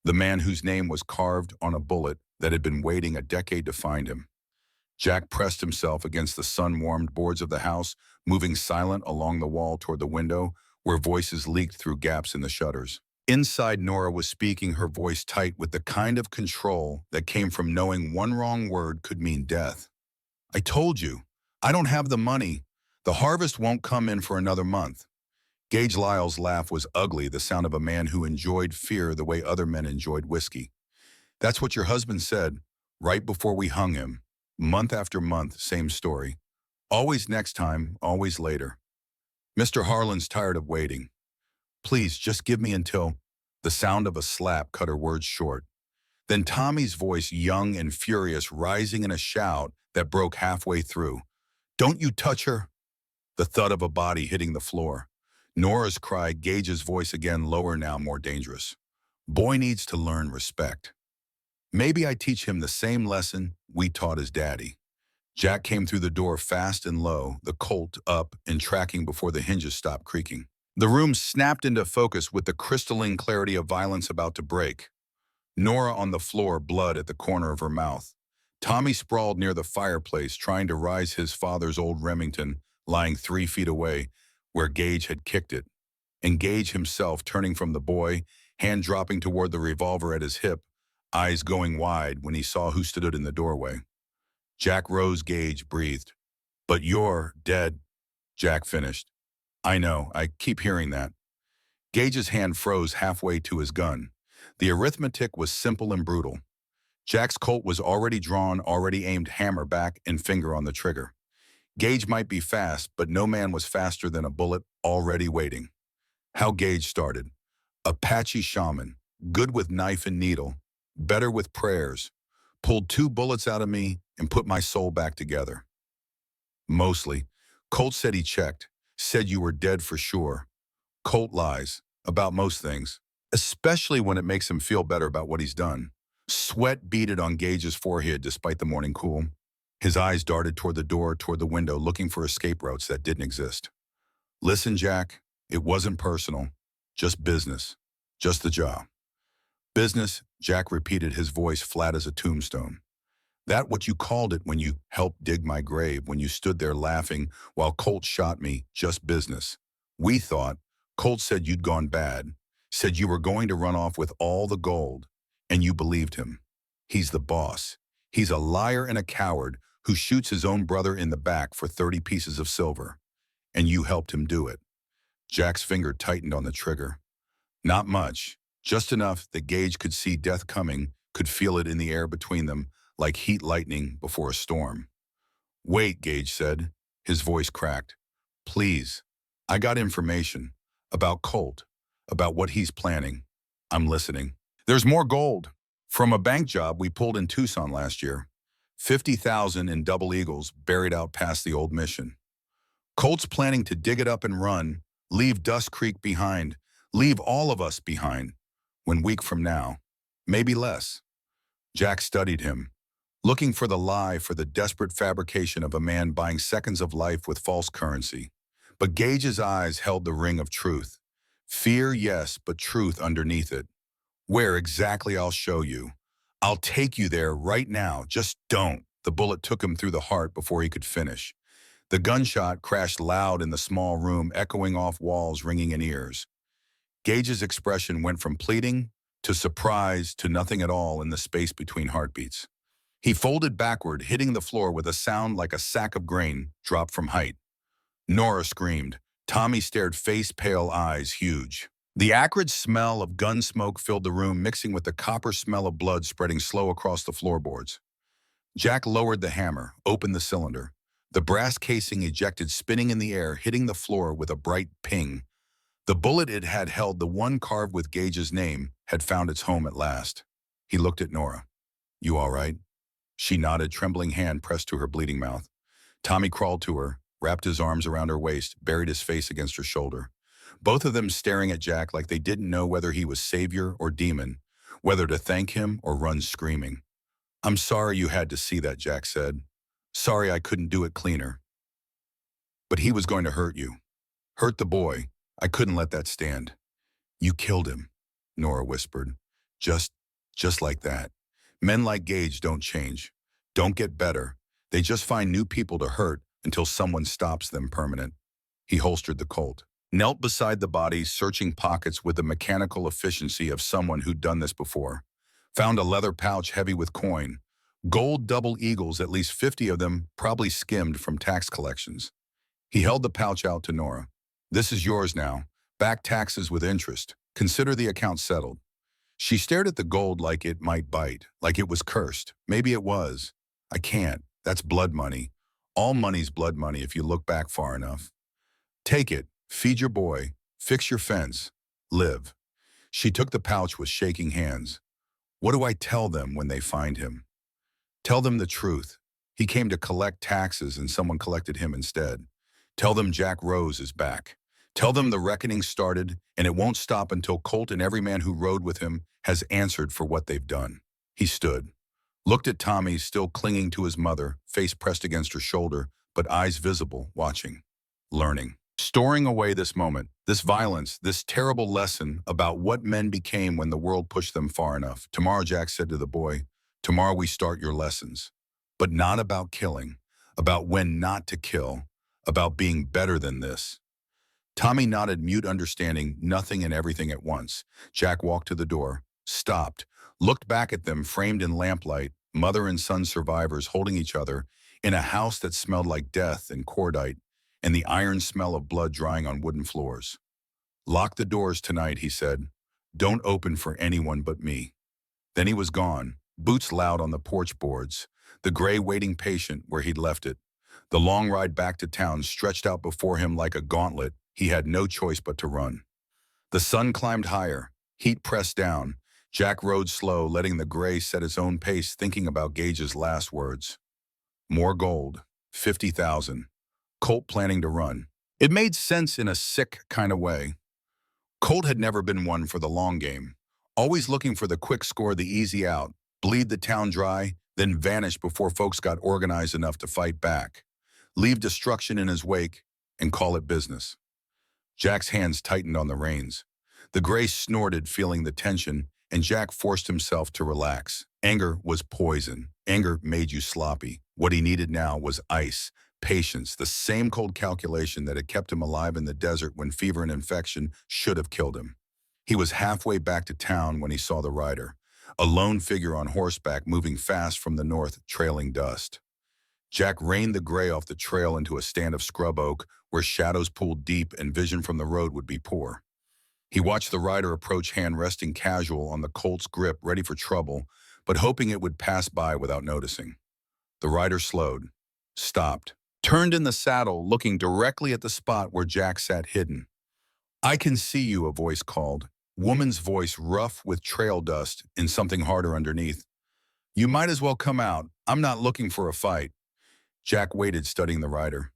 the man whose name was carved on a bullet that had been waiting a decade to find him. Jack pressed himself against the sun-warmed boards of the house, moving silent along the wall toward the window, where voices leaked through gaps in the shutters. Inside, Nora was speaking, her voice tight with the kind of control that came from knowing one wrong word could mean death. "I told you, I don't have the money. The harvest won't come in for another month." Gage Lyle's laugh was ugly, the sound of a man who enjoyed fear the way other men enjoyed whiskey. "That's what your husband said, right before we hung him. Month after month, same story. Always next time, always later. Mr. Harlan's tired of waiting. Please, just give me until—" The sound of a slap cut her words short. Then Tommy's voice, young and furious, rising in a shout that broke halfway through. "Don't you touch her!" The thud of a body hitting the floor. Nora's cry, Gage's voice again, lower now, more dangerous. "Boy needs to learn respect. Maybe I teach him the same lesson we taught his daddy." Jack came through the door fast and low, the Colt up and tracking before the hinges stopped creaking. The room snapped into focus with the crystalline clarity of violence about to break. Nora on the floor, blood at the corner of her mouth. Tommy sprawled near the fireplace, trying to rise his father's old Remington, lying 3 feet away, where Gage had kicked it. And Gage himself turning from the boy, hand dropping toward the revolver at his hip, eyes going wide when he saw who stood in the doorway. Jack rose, Gage breathed. "But you're dead," Jack finished. "I know, I keep hearing that." Gage's hand froze halfway to his gun. The arithmetic was simple and brutal. Jack's Colt was already drawn, already aimed, hammer back and finger on the trigger. Gage might be fast, but no man was faster than a bullet already waiting. How Gage started. Apache shaman, good with knife and needle, better with prayers, pulled 2 bullets out of me and put my soul back together. Mostly. Colt said he checked, said you were dead for sure. Colt lies about most things, especially when it makes him feel better about what he's done. Sweat beaded on Gage's forehead despite the morning cool. His eyes darted toward the door, toward the window, looking for escape routes that didn't exist. "Listen, Jack, it wasn't personal, just business, just the job." "Business," Jack repeated, his voice flat as a tombstone. "That what you called it when you helped dig my grave, when you stood there laughing while Colt shot me, just business. We thought, Colt said you'd gone bad, said you were going to run off with all the gold, and you believed him. He's the boss. He's a liar and a coward who shoots his own brother in the back for 30 pieces of silver. And you helped him do it." Jack's finger tightened on the trigger. Not much, just enough that Gage could see death coming, could feel it in the air between them, like heat lightning before a storm. "Wait," Gage said, his voice cracked. "Please, I got information about Colt, about what he's planning. I'm listening. There's more gold. From a bank job we pulled in Tucson last year. 50,000 in double eagles buried out past the old mission. Colt's planning to dig it up and run, leave Dust Creek behind, leave all of us behind, when week from now, maybe less." Jack studied him, looking for the lie, for the desperate fabrication of a man buying seconds of life with false currency. But Gage's eyes held the ring of truth. Fear, yes, but truth underneath it. "Where exactly? I'll show you. I'll take you there right now. Just don't." The bullet took him through the heart before he could finish. The gunshot crashed loud in the small room, echoing off walls, ringing in ears. Gage's expression went from pleading to surprise to nothing at all in the space between heartbeats. He folded backward, hitting the floor with a sound like a sack of grain dropped from height. Nora screamed. Tommy stared, face-pale eyes huge. The acrid smell of gun smoke filled the room, mixing with the copper smell of blood spreading slow across the floorboards. Jack lowered the hammer, opened the cylinder. The brass casing ejected, spinning in the air, hitting the floor with a bright ping. The bullet it had held, the one carved with Gage's name, had found its home at last. He looked at Nora. "You all right?" She nodded, trembling hand pressed to her bleeding mouth. Tommy crawled to her, wrapped his arms around her waist, buried his face against her shoulder. Both of them staring at Jack like they didn't know whether he was savior or demon, whether to thank him or run screaming. "I'm sorry you had to see that," Jack said. "Sorry I couldn't do it cleaner. But he was going to hurt you. Hurt the boy. I couldn't let that stand." "You killed him," Nora whispered. Just like that. Men like Gage don't change, don't get better. They just find new people to hurt until someone stops them permanent." He holstered the Colt, knelt beside the body, searching pockets with the mechanical efficiency of someone who'd done this before. Found a leather pouch heavy with coin. Gold double eagles, at least 50 of them, probably skimmed from tax collections. He held the pouch out to Nora. "This is yours now. Back taxes with interest. Consider the account settled." She stared at the gold like it might bite, like it was cursed. Maybe it was. "I can't. That's blood money. All money's blood money if you look back far enough. Take it. Feed your boy. Fix your fence. Live." She took the pouch with shaking hands. "What do I tell them when they find him?" "Tell them the truth. He came to collect taxes and someone collected him instead. Tell them Jack Rose is back. Tell them the reckoning started and it won't stop until Colt and every man who rode with him has answered for what they've done." He stood, looked at Tommy, still clinging to his mother, face pressed against her shoulder, but eyes visible, watching, learning, storing away this moment, this violence, this terrible lesson about what men became when the world pushed them far enough. "Tomorrow," Jack said to the boy, "tomorrow we start your lessons. But not about killing, about when not to kill, about being better than this." Tommy nodded, mute understanding, nothing and everything at once. Jack walked to the door, stopped, looked back at them framed in lamplight, mother and son survivors holding each other, in a house that smelled like death and cordite, and the iron smell of blood drying on wooden floors. "Lock the doors tonight," he said. "Don't open for anyone but me." Then he was gone, boots loud on the porch boards, the gray waiting patient where he'd left it. The long ride back to town stretched out before him like a gauntlet. He had no choice but to run. The sun climbed higher, heat pressed down. Jack rode slow, letting the gray set its own pace, thinking about Gage's last words. More gold, 50,000. Colt planning to run. It made sense in a sick kind of way. Colt had never been one for the long game, always looking for the quick score, the easy out, bleed the town dry, then vanish before folks got organized enough to fight back, leave destruction in his wake, and call it business. Jack's hands tightened on the reins. The gray snorted, feeling the tension, and Jack forced himself to relax. Anger was poison. Anger made you sloppy. What he needed now was ice, patience, the same cold calculation that had kept him alive in the desert when fever and infection should have killed him. He was halfway back to town when he saw the rider, a lone figure on horseback moving fast from the north, trailing dust. Jack reined the gray off the trail into a stand of scrub oak where shadows pooled deep and vision from the road would be poor. He watched the rider approach, hand resting casual on the Colt's grip, ready for trouble, but hoping it would pass by without noticing. The rider slowed, stopped, turned in the saddle, looking directly at the spot where Jack sat hidden. "I can see you," a voice called, woman's voice rough with trail dust and something harder underneath. "You might as well come out. I'm not looking for a fight." Jack waited, studying the rider.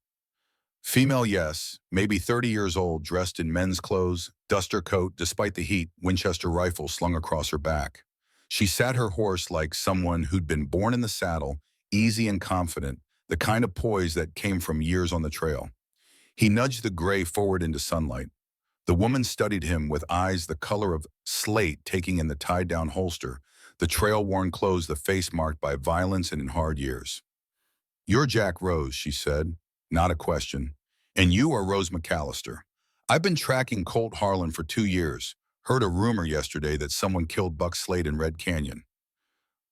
Female, yes, maybe 30 years old, dressed in men's clothes, duster coat, despite the heat, Winchester rifle slung across her back. She sat her horse like someone who'd been born in the saddle, easy and confident, the kind of poise that came from years on the trail. He nudged the gray forward into sunlight. The woman studied him with eyes the color of slate, taking in the tied-down holster, the trail-worn clothes, the face marked by violence and in hard years. "You're Jack Rose," she said, not a question. "And you are Rose McAllister. I've been tracking Colt Harlan for 2 years. Heard a rumor yesterday that someone killed Buck Slade in Red Canyon.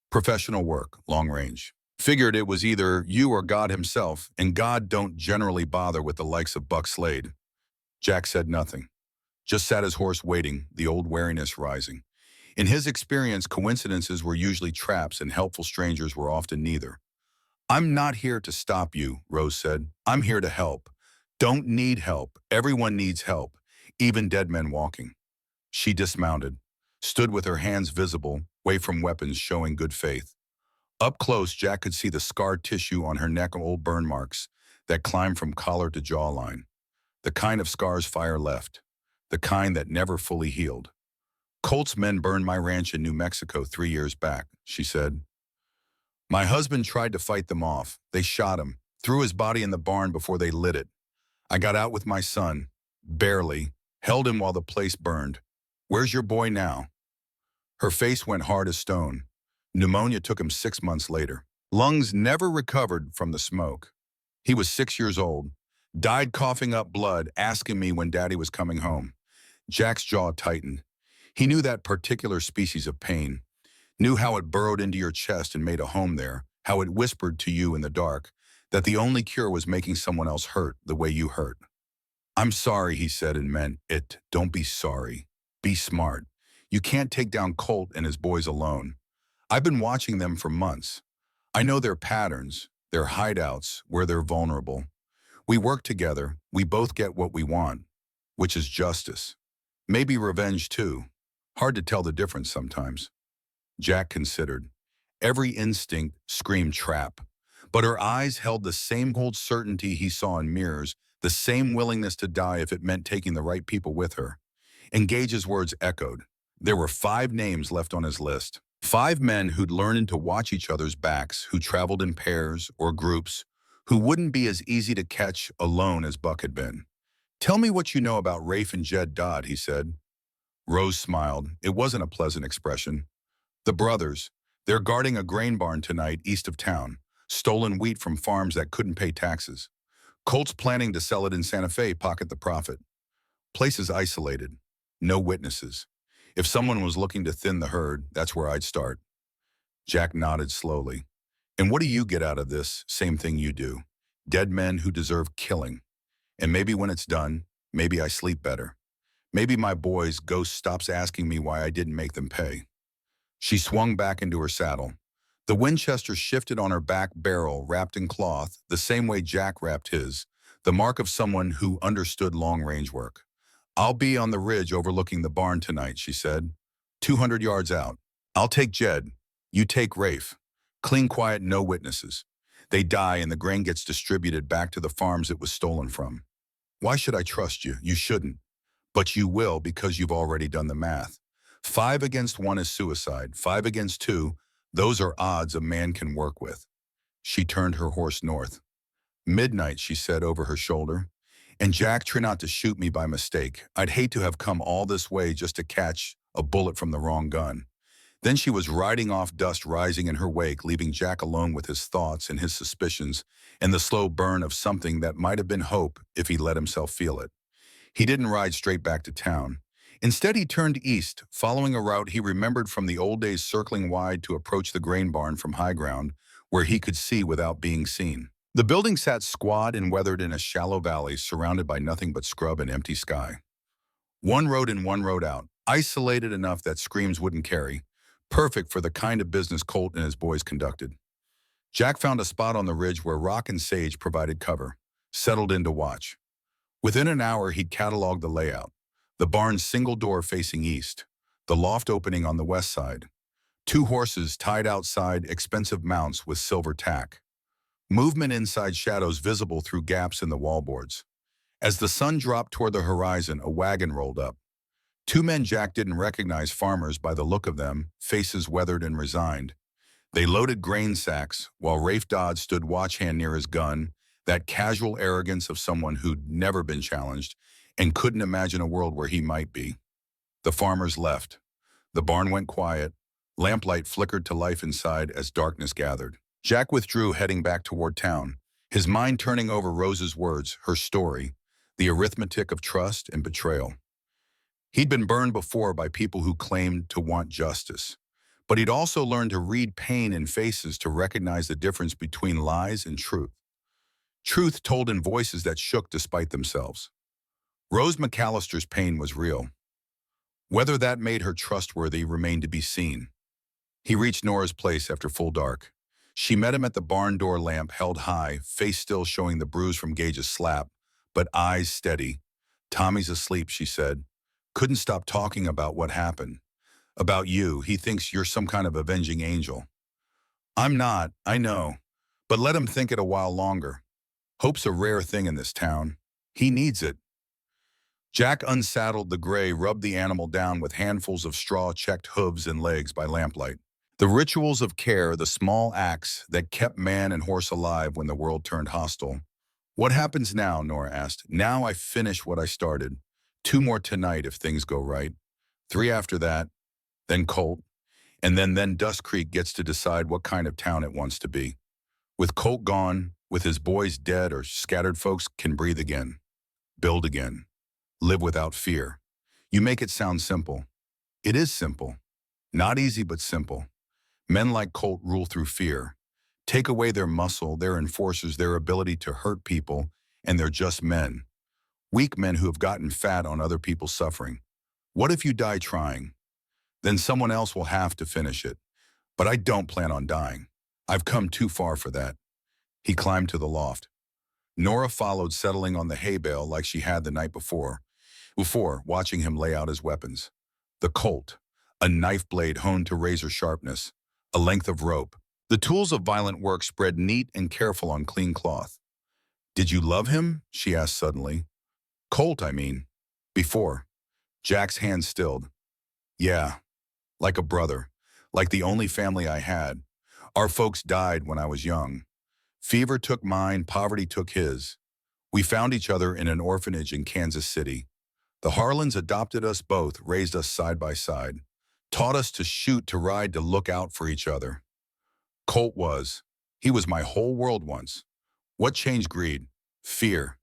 Professional work, long range. Figured it was either you or God himself, and God don't generally bother with the likes of Buck Slade." Jack said nothing, just sat his horse waiting, the old wariness rising. In his experience, coincidences were usually traps and helpful strangers were often neither. "I'm not here to stop you," Rose said. "I'm here to help. Don't need help. Everyone needs help, even dead men walking." She dismounted, stood with her hands visible, away from weapons showing good faith. Up close, Jack could see the scarred tissue on her neck, old burn marks that climbed from collar to jawline. The kind of scars fire left, the kind that never fully healed. "Colt's men burned my ranch in New Mexico 3 years back," she said. "My husband tried to fight them off. They shot him, threw his body in the barn before they lit it. I got out with my son, barely, held him while the place burned. Where's your boy now?" Her face went hard as stone. Pneumonia took him 6 months later. Lungs never recovered from the smoke. He was 6 years old. Died coughing up blood, asking me when Daddy was coming home. Jack's jaw tightened. He knew that particular species of pain. Knew how it burrowed into your chest and made a home there, how it whispered to you in the dark, that the only cure was making someone else hurt the way you hurt. "I'm sorry," he said and meant it. "Don't be sorry. Be smart. You can't take down Colt and his boys alone. I've been watching them for months. I know their patterns, their hideouts, where they're vulnerable. We work together. We both get what we want, which is justice. Maybe revenge too. Hard to tell the difference sometimes." Jack considered. Every instinct screamed trap, but her eyes held the same cold certainty he saw in mirrors, the same willingness to die if it meant taking the right people with her. Engage's words echoed. There were 5 names left on his list. 5 men who'd learned to watch each other's backs, who traveled in pairs or groups, who wouldn't be as easy to catch alone as Buck had been. "Tell me what you know about Rafe and Jed Dodd," he said. Rose smiled. It wasn't a pleasant expression. "The brothers. They're guarding a grain barn tonight east of town. Stolen wheat from farms that couldn't pay taxes. Colt's planning to sell it in Santa Fe, pocket the profit. Place is isolated. No witnesses. If someone was looking to thin the herd, that's where I'd start." Jack nodded slowly. "And what do you get out of this? Same thing you do. Dead men who deserve killing. And maybe when it's done, maybe I sleep better. Maybe my boy's ghost stops asking me why I didn't make them pay." She swung back into her saddle. The Winchester shifted on her back barrel, wrapped in cloth, the same way Jack wrapped his, the mark of someone who understood long-range work. "I'll be on the ridge overlooking the barn tonight," she said. 200 yards out. I'll take Jed. You take Rafe. Clean, quiet, no witnesses. They die and the grain gets distributed back to the farms it was stolen from. Why should I trust you? You shouldn't. But you will because you've already done the math. 5 against 1 is suicide. 5 against 2, those are odds a man can work with. She turned her horse north. "Midnight," she said over her shoulder. "And Jack, try not to shoot me by mistake. I'd hate to have come all this way just to catch a bullet from the wrong gun." Then she was riding off, dust rising in her wake, leaving Jack alone with his thoughts and his suspicions and the slow burn of something that might have been hope if he let himself feel it. He didn't ride straight back to town. Instead, he turned east, following a route he remembered from the old days, circling wide to approach the grain barn from high ground, where he could see without being seen. The building sat squat and weathered in a shallow valley, surrounded by nothing but scrub and empty sky. One road in, one road out, isolated enough that screams wouldn't carry, perfect for the kind of business Colt and his boys conducted. Jack found a spot on the ridge where rock and sage provided cover, settled in to watch. Within an hour, he'd cataloged the layout. The barn's single door facing east, the loft opening on the west side, 2 horses tied outside expensive mounts with silver tack. Movement inside, shadows visible through gaps in the wallboards. As the sun dropped toward the horizon, a wagon rolled up. 2 men Jack didn't recognize, farmers by the look of them, faces weathered and resigned. They loaded grain sacks, while Rafe Dodd stood watch-hand near his gun, that casual arrogance of someone who'd never been challenged and couldn't imagine a world where he might be. The farmers left. The barn went quiet. Lamplight flickered to life inside as darkness gathered. Jack withdrew, heading back toward town, his mind turning over Rose's words, her story, the arithmetic of trust and betrayal. He'd been burned before by people who claimed to want justice, but he'd also learned to read pain in faces, to recognize the difference between lies and truth. Truth told in voices that shook despite themselves. Rose McAllister's pain was real. Whether that made her trustworthy remained to be seen. He reached Nora's place after full dark. She met him at the barn door, lamp held high, face still showing the bruise from Gage's slap, but eyes steady. "Tommy's asleep," she said. "Couldn't stop talking about what happened. About you. He thinks you're some kind of avenging angel." "I'm not, I know. But let him think it a while longer. Hope's a rare thing in this town. He needs it." Jack unsaddled the gray, rubbed the animal down with handfuls of straw-checked hooves and legs by lamplight. The rituals of care, the small acts that kept man and horse alive when the world turned hostile. "What happens now?" Nora asked. "Now I finish what I started. 2 more tonight if things go right. 3 after that. Then Colt. And then Dust Creek gets to decide what kind of town it wants to be. With Colt gone, with his boys dead or scattered, folks can breathe again. Build again. Live without fear." You make it sound simple. It is simple. Not easy, but simple. Men like Colt rule through fear. Take away their muscle, their enforcers, their ability to hurt people, and they're just men. Weak men who have gotten fat on other people's suffering. What if you die trying? Then someone else will have to finish it. But I don't plan on dying. I've come too far for that. He climbed to the loft. Nora followed, settling on the hay bale like she had the night before, watching him lay out his weapons. The Colt, a knife blade honed to razor sharpness, a length of rope. The tools of violent work spread neat and careful on clean cloth. "Did you love him?" she asked suddenly. "Colt, I mean." "Before." Jack's hand stilled. "Yeah, like a brother, like the only family I had. Our folks died when I was young. Fever took mine, poverty took his. We found each other in an orphanage in Kansas City. The Harlans adopted us both, raised us side by side, taught us to shoot, to ride, to look out for each other. Colt he was my whole world once. What changed? Greed, fear.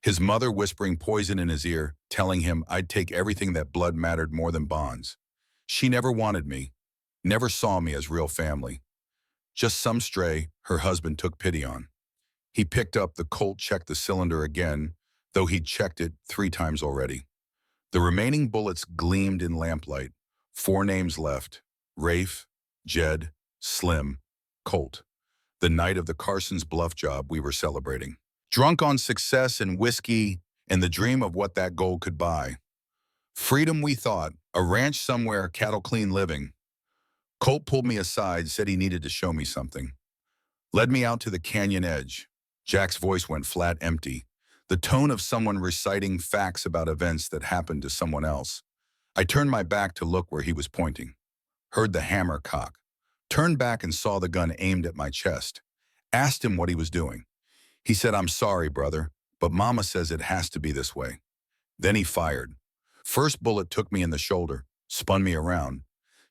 His mother whispering poison in his ear, telling him I'd take everything, that blood mattered more than bonds. She never wanted me, never saw me as real family. Just some stray her husband took pity on." He picked up the Colt, checked the cylinder again, though he'd checked it 3 times already. The remaining bullets gleamed in lamplight. 4 names left: Rafe, Jed, Slim, Colt. The night of the Carson's Bluff job we were celebrating. Drunk on success and whiskey and the dream of what that gold could buy. Freedom, we thought, a ranch somewhere, cattle clean living. Colt pulled me aside, said he needed to show me something. Led me out to the canyon edge. Jack's voice went flat, empty, the tone of someone reciting facts about events that happened to someone else. I turned my back to look where he was pointing. Heard the hammer cock. Turned back and saw the gun aimed at my chest. Asked him what he was doing. He said, "I'm sorry, brother, but Mama says it has to be this way." Then he fired. First bullet took me in the shoulder, spun me around.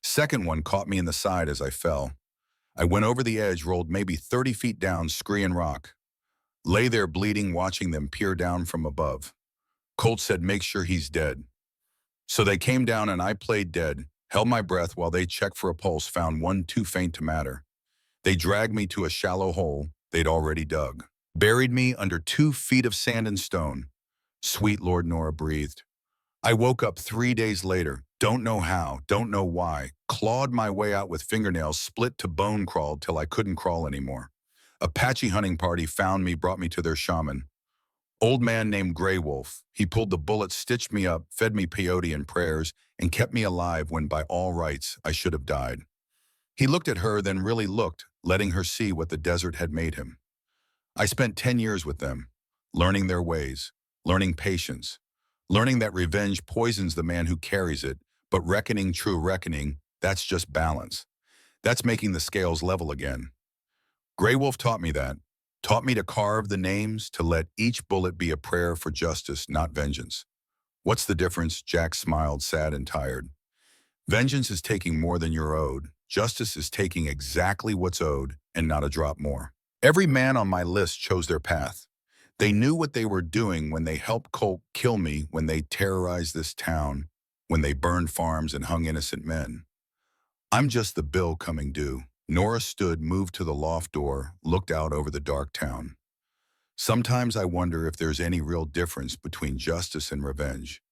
Second one caught me in the side as I fell. I went over the edge, rolled maybe 30 feet down scree rock. Lay there bleeding, watching them peer down from above. Colt said, "Make sure he's dead." So they came down and I played dead, held my breath while they checked for a pulse, found one too faint to matter. They dragged me to a shallow hole they'd already dug. Buried me under 2 feet of sand and stone. Sweet Lord, Nora breathed. I woke up 3 days later, don't know how, don't know why, clawed my way out with fingernails split to bone, crawled till I couldn't crawl anymore. Apache hunting party found me, brought me to their shaman. Old man named Grey Wolf. He pulled the bullet, stitched me up, fed me peyote and prayers, and kept me alive when by all rights I should have died. He looked at her, then really looked, letting her see what the desert had made him. I spent 10 years with them, learning their ways, learning patience, learning that revenge poisons the man who carries it, but reckoning, true reckoning, that's just balance. That's making the scales level again. Grey Wolf taught me that, taught me to carve the names, to let each bullet be a prayer for justice, not vengeance. What's the difference? Jack smiled, sad and tired. Vengeance is taking more than you're owed. Justice is taking exactly what's owed and not a drop more. Every man on my list chose their path. They knew what they were doing when they helped Colt kill me, when they terrorized this town, when they burned farms and hung innocent men. I'm just the bill coming due. Nora stood, moved to the loft door, looked out over the dark town. Sometimes I wonder if there's any real difference between justice and revenge.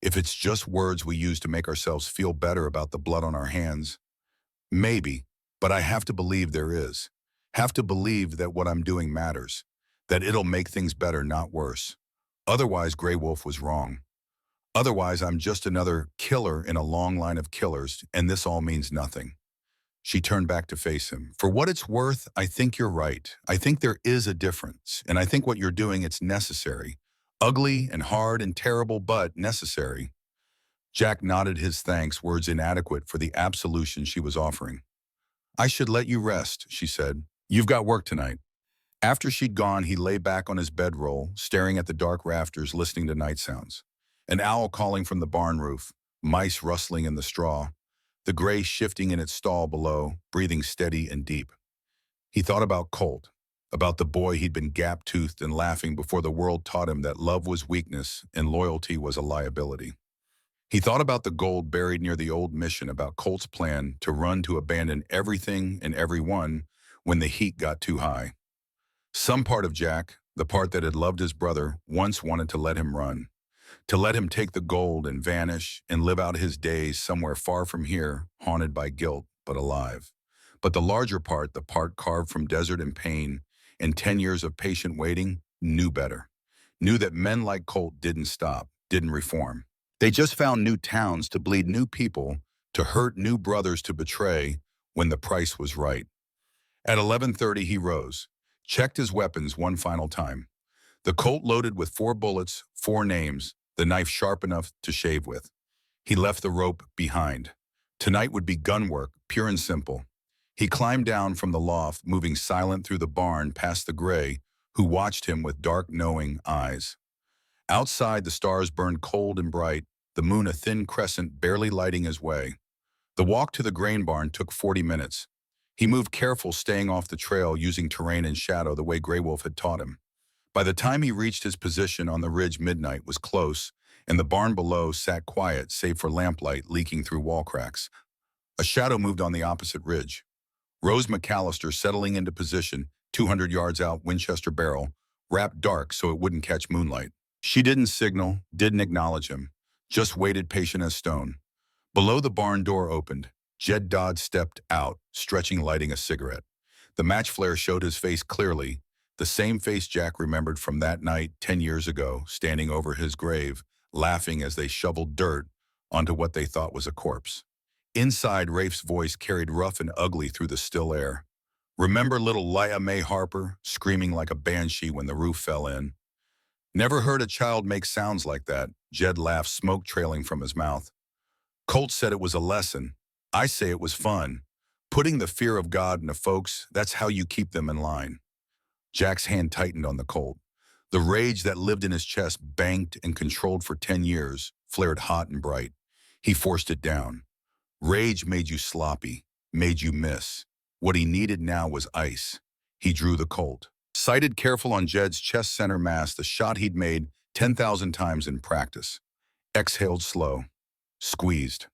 If it's just words we use to make ourselves feel better about the blood on our hands. Maybe, but I have to believe there is. Have to believe that what I'm doing matters. That it'll make things better, not worse. Otherwise, Grey Wolf was wrong. Otherwise, I'm just another killer in a long line of killers, and this all means nothing. She turned back to face him. For what it's worth, I think you're right. I think there is a difference, and I think what you're doing, it's necessary. Ugly and hard and terrible, but necessary. Jack nodded his thanks, words inadequate for the absolution she was offering. I should let you rest, she said. You've got work tonight. After she'd gone, he lay back on his bedroll, staring at the dark rafters, listening to night sounds. An owl calling from the barn roof, mice rustling in the straw, the gray shifting in its stall below, breathing steady and deep. He thought about Colt, about the boy he'd been gap-toothed and laughing before the world taught him that love was weakness and loyalty was a liability. He thought about the gold buried near the old mission, about Colt's plan to run to abandon everything and everyone when the heat got too high. Some part of Jack, the part that had loved his brother, once wanted to let him run. To let him take the gold and vanish and live out his days somewhere far from here, haunted by guilt, but alive. But the larger part, the part carved from desert and pain and 10 years of patient waiting, knew better. Knew that men like Colt didn't stop, didn't reform. They just found new towns to bleed new people, to hurt new brothers to betray when the price was right. At 11:30 he rose, checked his weapons one final time. The Colt loaded with 4 bullets, 4 names, the knife sharp enough to shave with. He left the rope behind. Tonight would be gun work, pure and simple. He climbed down from the loft, moving silent through the barn past the gray, who watched him with dark, knowing eyes. Outside, the stars burned cold and bright, the moon a thin crescent barely lighting his way. The walk to the grain barn took 40 minutes. He moved careful, staying off the trail, using terrain and shadow the way Grey Wolf had taught him. By the time he reached his position on the ridge, midnight was close, and the barn below sat quiet, save for lamplight leaking through wall cracks. A shadow moved on the opposite ridge. Rose McAllister, settling into position, 200 yards out, Winchester barrel, wrapped dark so it wouldn't catch moonlight. She didn't signal, didn't acknowledge him, just waited patient as stone. Below, the barn door opened. Jed Dodd stepped out, stretching, lighting a cigarette. The match flare showed his face clearly, the same face Jack remembered from that night 10 years ago, standing over his grave, laughing as they shoveled dirt onto what they thought was a corpse. Inside, Rafe's voice carried rough and ugly through the still air. Remember little Leah May Harper, screaming like a banshee when the roof fell in? Never heard a child make sounds like that. Jed laughed, smoke trailing from his mouth. Colt said it was a lesson. I say it was fun. Putting the fear of God into folks, that's how you keep them in line. Jack's hand tightened on the Colt. The rage that lived in his chest, banked and controlled for 10 years, flared hot and bright. He forced it down. Rage made you sloppy, made you miss. What he needed now was ice. He drew the Colt. Sighted careful on Jed's chest center mass, the shot he'd made 10,000 times in practice. Exhaled slow. Squeezed.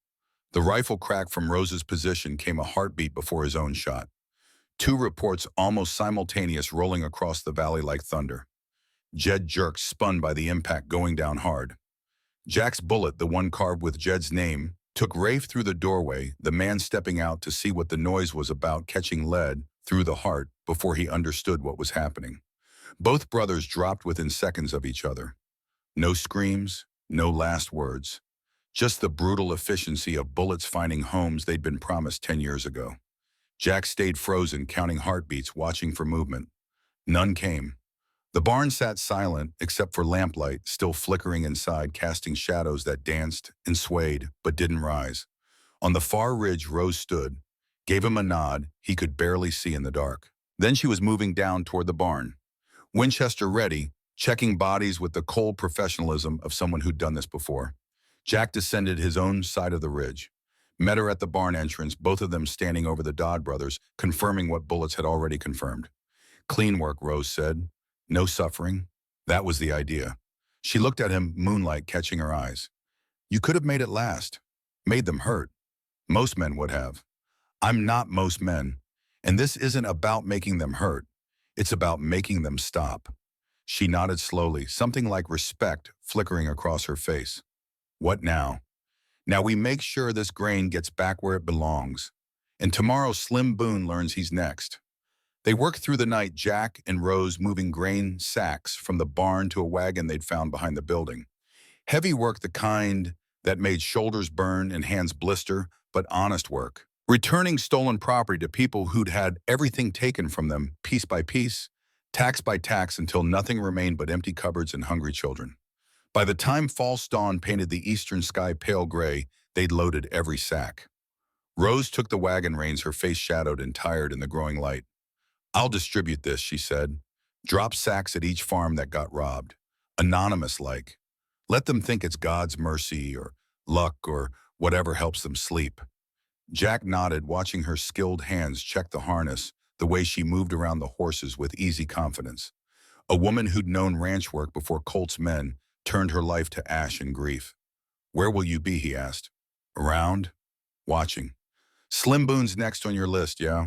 The rifle crack from Rose's position came a heartbeat before his own shot. 2 reports almost simultaneous, rolling across the valley like thunder. Jed jerked, spun by the impact, going down hard. Jack's bullet, the one carved with Jed's name, took Rafe through the doorway, the man stepping out to see what the noise was about, catching lead through the heart before he understood what was happening. Both brothers dropped within seconds of each other. No screams, no last words. Just the brutal efficiency of bullets finding homes they'd been promised 10 years ago. Jack stayed frozen, counting heartbeats, watching for movement. None came. The barn sat silent, except for lamplight still flickering inside, casting shadows that danced and swayed, but didn't rise. On the far ridge, Rose stood, gave him a nod he could barely see in the dark. Then she was moving down toward the barn. Winchester ready, checking bodies with the cold professionalism of someone who'd done this before. Jack descended his own side of the ridge. Met her at the barn entrance, both of them standing over the Dodd brothers, confirming what bullets had already confirmed. Clean work, Rose said. No suffering. That was the idea. She looked at him, moonlight catching her eyes. You could have made it last. Made them hurt. Most men would have. I'm not most men. And this isn't about making them hurt. It's about making them stop. She nodded slowly, something like respect flickering across her face. What now? Now we make sure this grain gets back where it belongs. And tomorrow Slim Boone learns he's next. They worked through the night, Jack and Rose moving grain sacks from the barn to a wagon they'd found behind the building. Heavy work, the kind that made shoulders burn and hands blister, but honest work. Returning stolen property to people who'd had everything taken from them, piece by piece, tax by tax, until nothing remained but empty cupboards and hungry children. By the time false dawn painted the eastern sky pale gray, they'd loaded every sack. Rose took the wagon reins, her face shadowed and tired in the growing light. I'll distribute this, she said. Drop sacks at each farm that got robbed. Anonymous-like. Let them think it's God's mercy or luck or whatever helps them sleep. Jack nodded, watching her skilled hands check the harness, the way she moved around the horses with easy confidence. A woman who'd known ranch work before Colt's men turned her life to ash and grief. Where will you be, he asked. Around? Watching. Slim Boone's next on your list, yeah?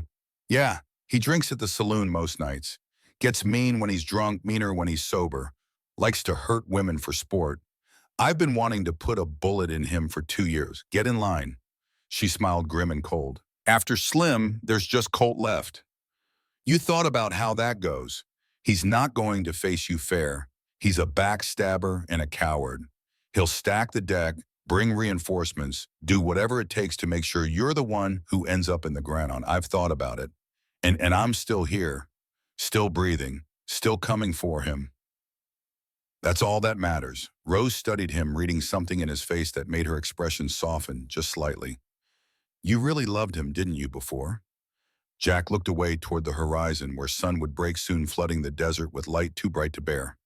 Yeah, he drinks at the saloon most nights. Gets mean when he's drunk, meaner when he's sober. Likes to hurt women for sport. I've been wanting to put a bullet in him for 2 years. Get in line. She smiled grim and cold. After Slim, there's just Colt left. You thought about how that goes. He's not going to face you fair. He's a backstabber and a coward. He'll stack the deck, bring reinforcements, do whatever it takes to make sure you're the one who ends up in the ground. I've thought about it. And I'm still here, still breathing, still coming for him. That's all that matters. Rose studied him, reading something in his face that made her expression soften just slightly. You really loved him, didn't you, before? Jack looked away toward the horizon where sun would break soon, flooding the desert with light too bright to bear.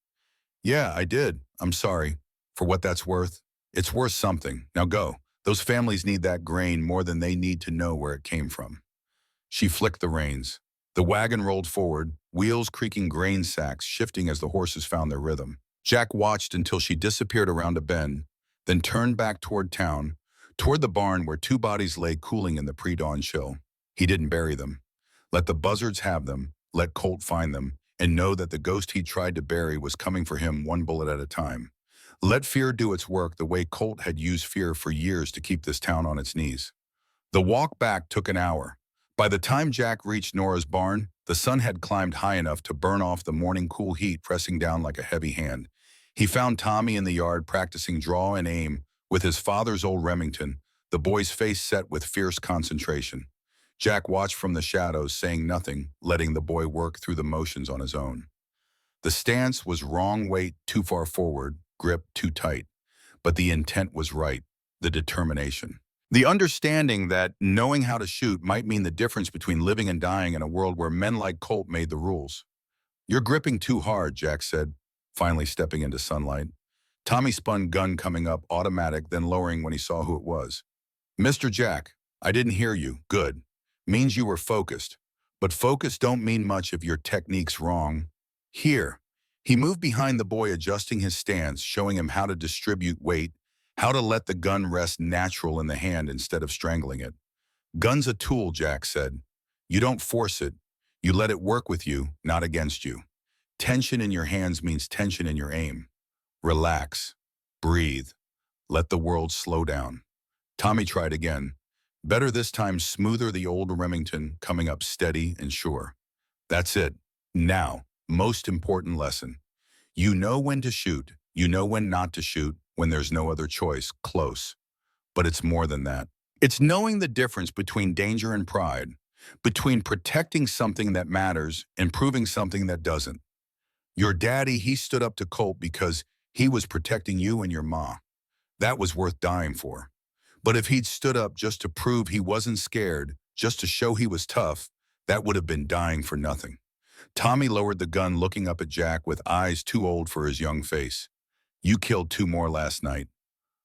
Yeah, I did. I'm sorry. For what that's worth, it's worth something. Now go. Those families need that grain more than they need to know where it came from. She flicked the reins. The wagon rolled forward, wheels creaking, grain sacks shifting as the horses found their rhythm. Jack watched until she disappeared around a bend, then turned back toward town, toward the barn where 2 bodies lay cooling in the pre-dawn chill. He didn't bury them. Let the buzzards have them, let Colt find them, and know that the ghost he tried to bury was coming for him one bullet at a time. Let fear do its work the way Colt had used fear for years to keep this town on its knees. The walk back took an hour. By the time Jack reached Nora's barn, the sun had climbed high enough to burn off the morning cool heat pressing down like a heavy hand. He found Tommy in the yard practicing draw and aim with his father's old Remington, the boy's face set with fierce concentration. Jack watched from the shadows, saying nothing, letting the boy work through the motions on his own. The stance was wrong weight too far forward, grip too tight. But the intent was right, the determination. The understanding that knowing how to shoot might mean the difference between living and dying in a world where men like Colt made the rules. You're gripping too hard, Jack said, finally stepping into sunlight. Tommy spun gun coming up, automatic, then lowering when he saw who it was. Mr. Jack, I didn't hear you. Good. Means you were focused. But focus don't mean much if your technique's wrong. Here. He moved behind the boy, adjusting his stance, showing him how to distribute weight, how to let the gun rest natural in the hand instead of strangling it. Gun's a tool, Jack said. You don't force it. You let it work with you, not against you. Tension in your hands means tension in your aim. Relax. Breathe. Let the world slow down. Tommy tried again. Better this time, smoother, the old Remington coming up steady and sure. That's it. Now, most important lesson. You know when to shoot. You know when not to shoot, when there's no other choice, close. But it's more than that. It's knowing the difference between danger and pride, between protecting something that matters and proving something that doesn't. Your daddy, he stood up to Colt because he was protecting you and your ma. That was worth dying for. But if he'd stood up just to prove he wasn't scared, just to show he was tough, that would have been dying for nothing. Tommy lowered the gun, looking up at Jack with eyes too old for his young face. You killed 2 more last night.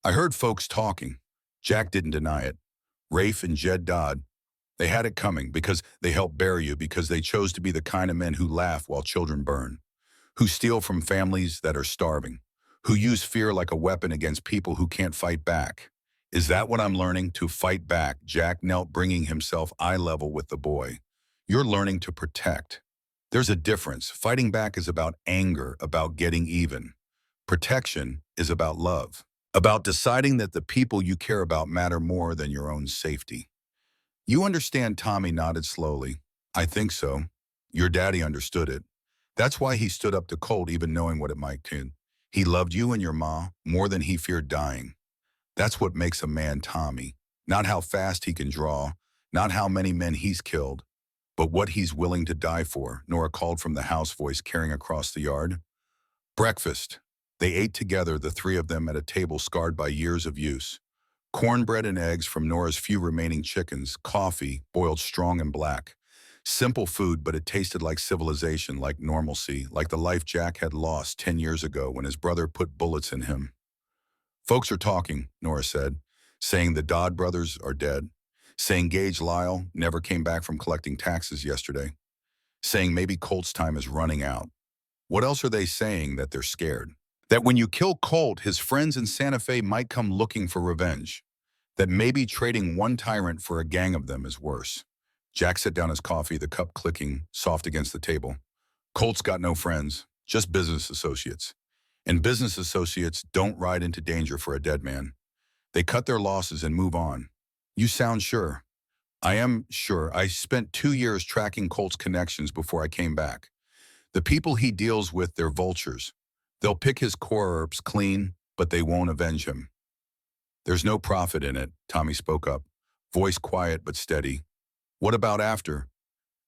I heard folks talking. Jack didn't deny it. Rafe and Jed Dodd, they had it coming because they helped bury you, because they chose to be the kind of men who laugh while children burn, who steal from families that are starving, who use fear like a weapon against people who can't fight back. Is that what I'm learning? To fight back? Jack knelt, bringing himself eye level with the boy. You're learning to protect. There's a difference. Fighting back is about anger, about getting even. Protection is about love, about deciding that the people you care about matter more than your own safety. You understand? Tommy nodded slowly. I think so. Your daddy understood it. That's why he stood up to Colt, even knowing what it might do. He loved you and your ma more than he feared dying. That's what makes a man Tommy. Not how fast he can draw, not how many men he's killed, but what he's willing to die for. Nora called from the house, voice carrying across the yard. Breakfast. They ate together, the three of them, at a table scarred by years of use. Cornbread and eggs from Nora's few remaining chickens, coffee, boiled strong and black. Simple food, but it tasted like civilization, like normalcy, like the life Jack had lost 10 years ago when his brother put bullets in him. Folks are talking, Nora said, saying the Dodd brothers are dead, saying Gage Lyle never came back from collecting taxes yesterday, saying maybe Colt's time is running out. What else are they saying? That they're scared. That when you kill Colt, his friends in Santa Fe might come looking for revenge. That maybe trading one tyrant for a gang of them is worse. Jack set down his coffee, the cup clicking soft against the table. Colt's got no friends, just business associates. And business associates don't ride into danger for a dead man. They cut their losses and move on. You sound sure. I am sure. I spent 2 years tracking Colt's connections before I came back. The people he deals with, they're vultures. They'll pick his core herbs clean, but they won't avenge him. There's no profit in it, Tommy spoke up, voice quiet but steady. What about after?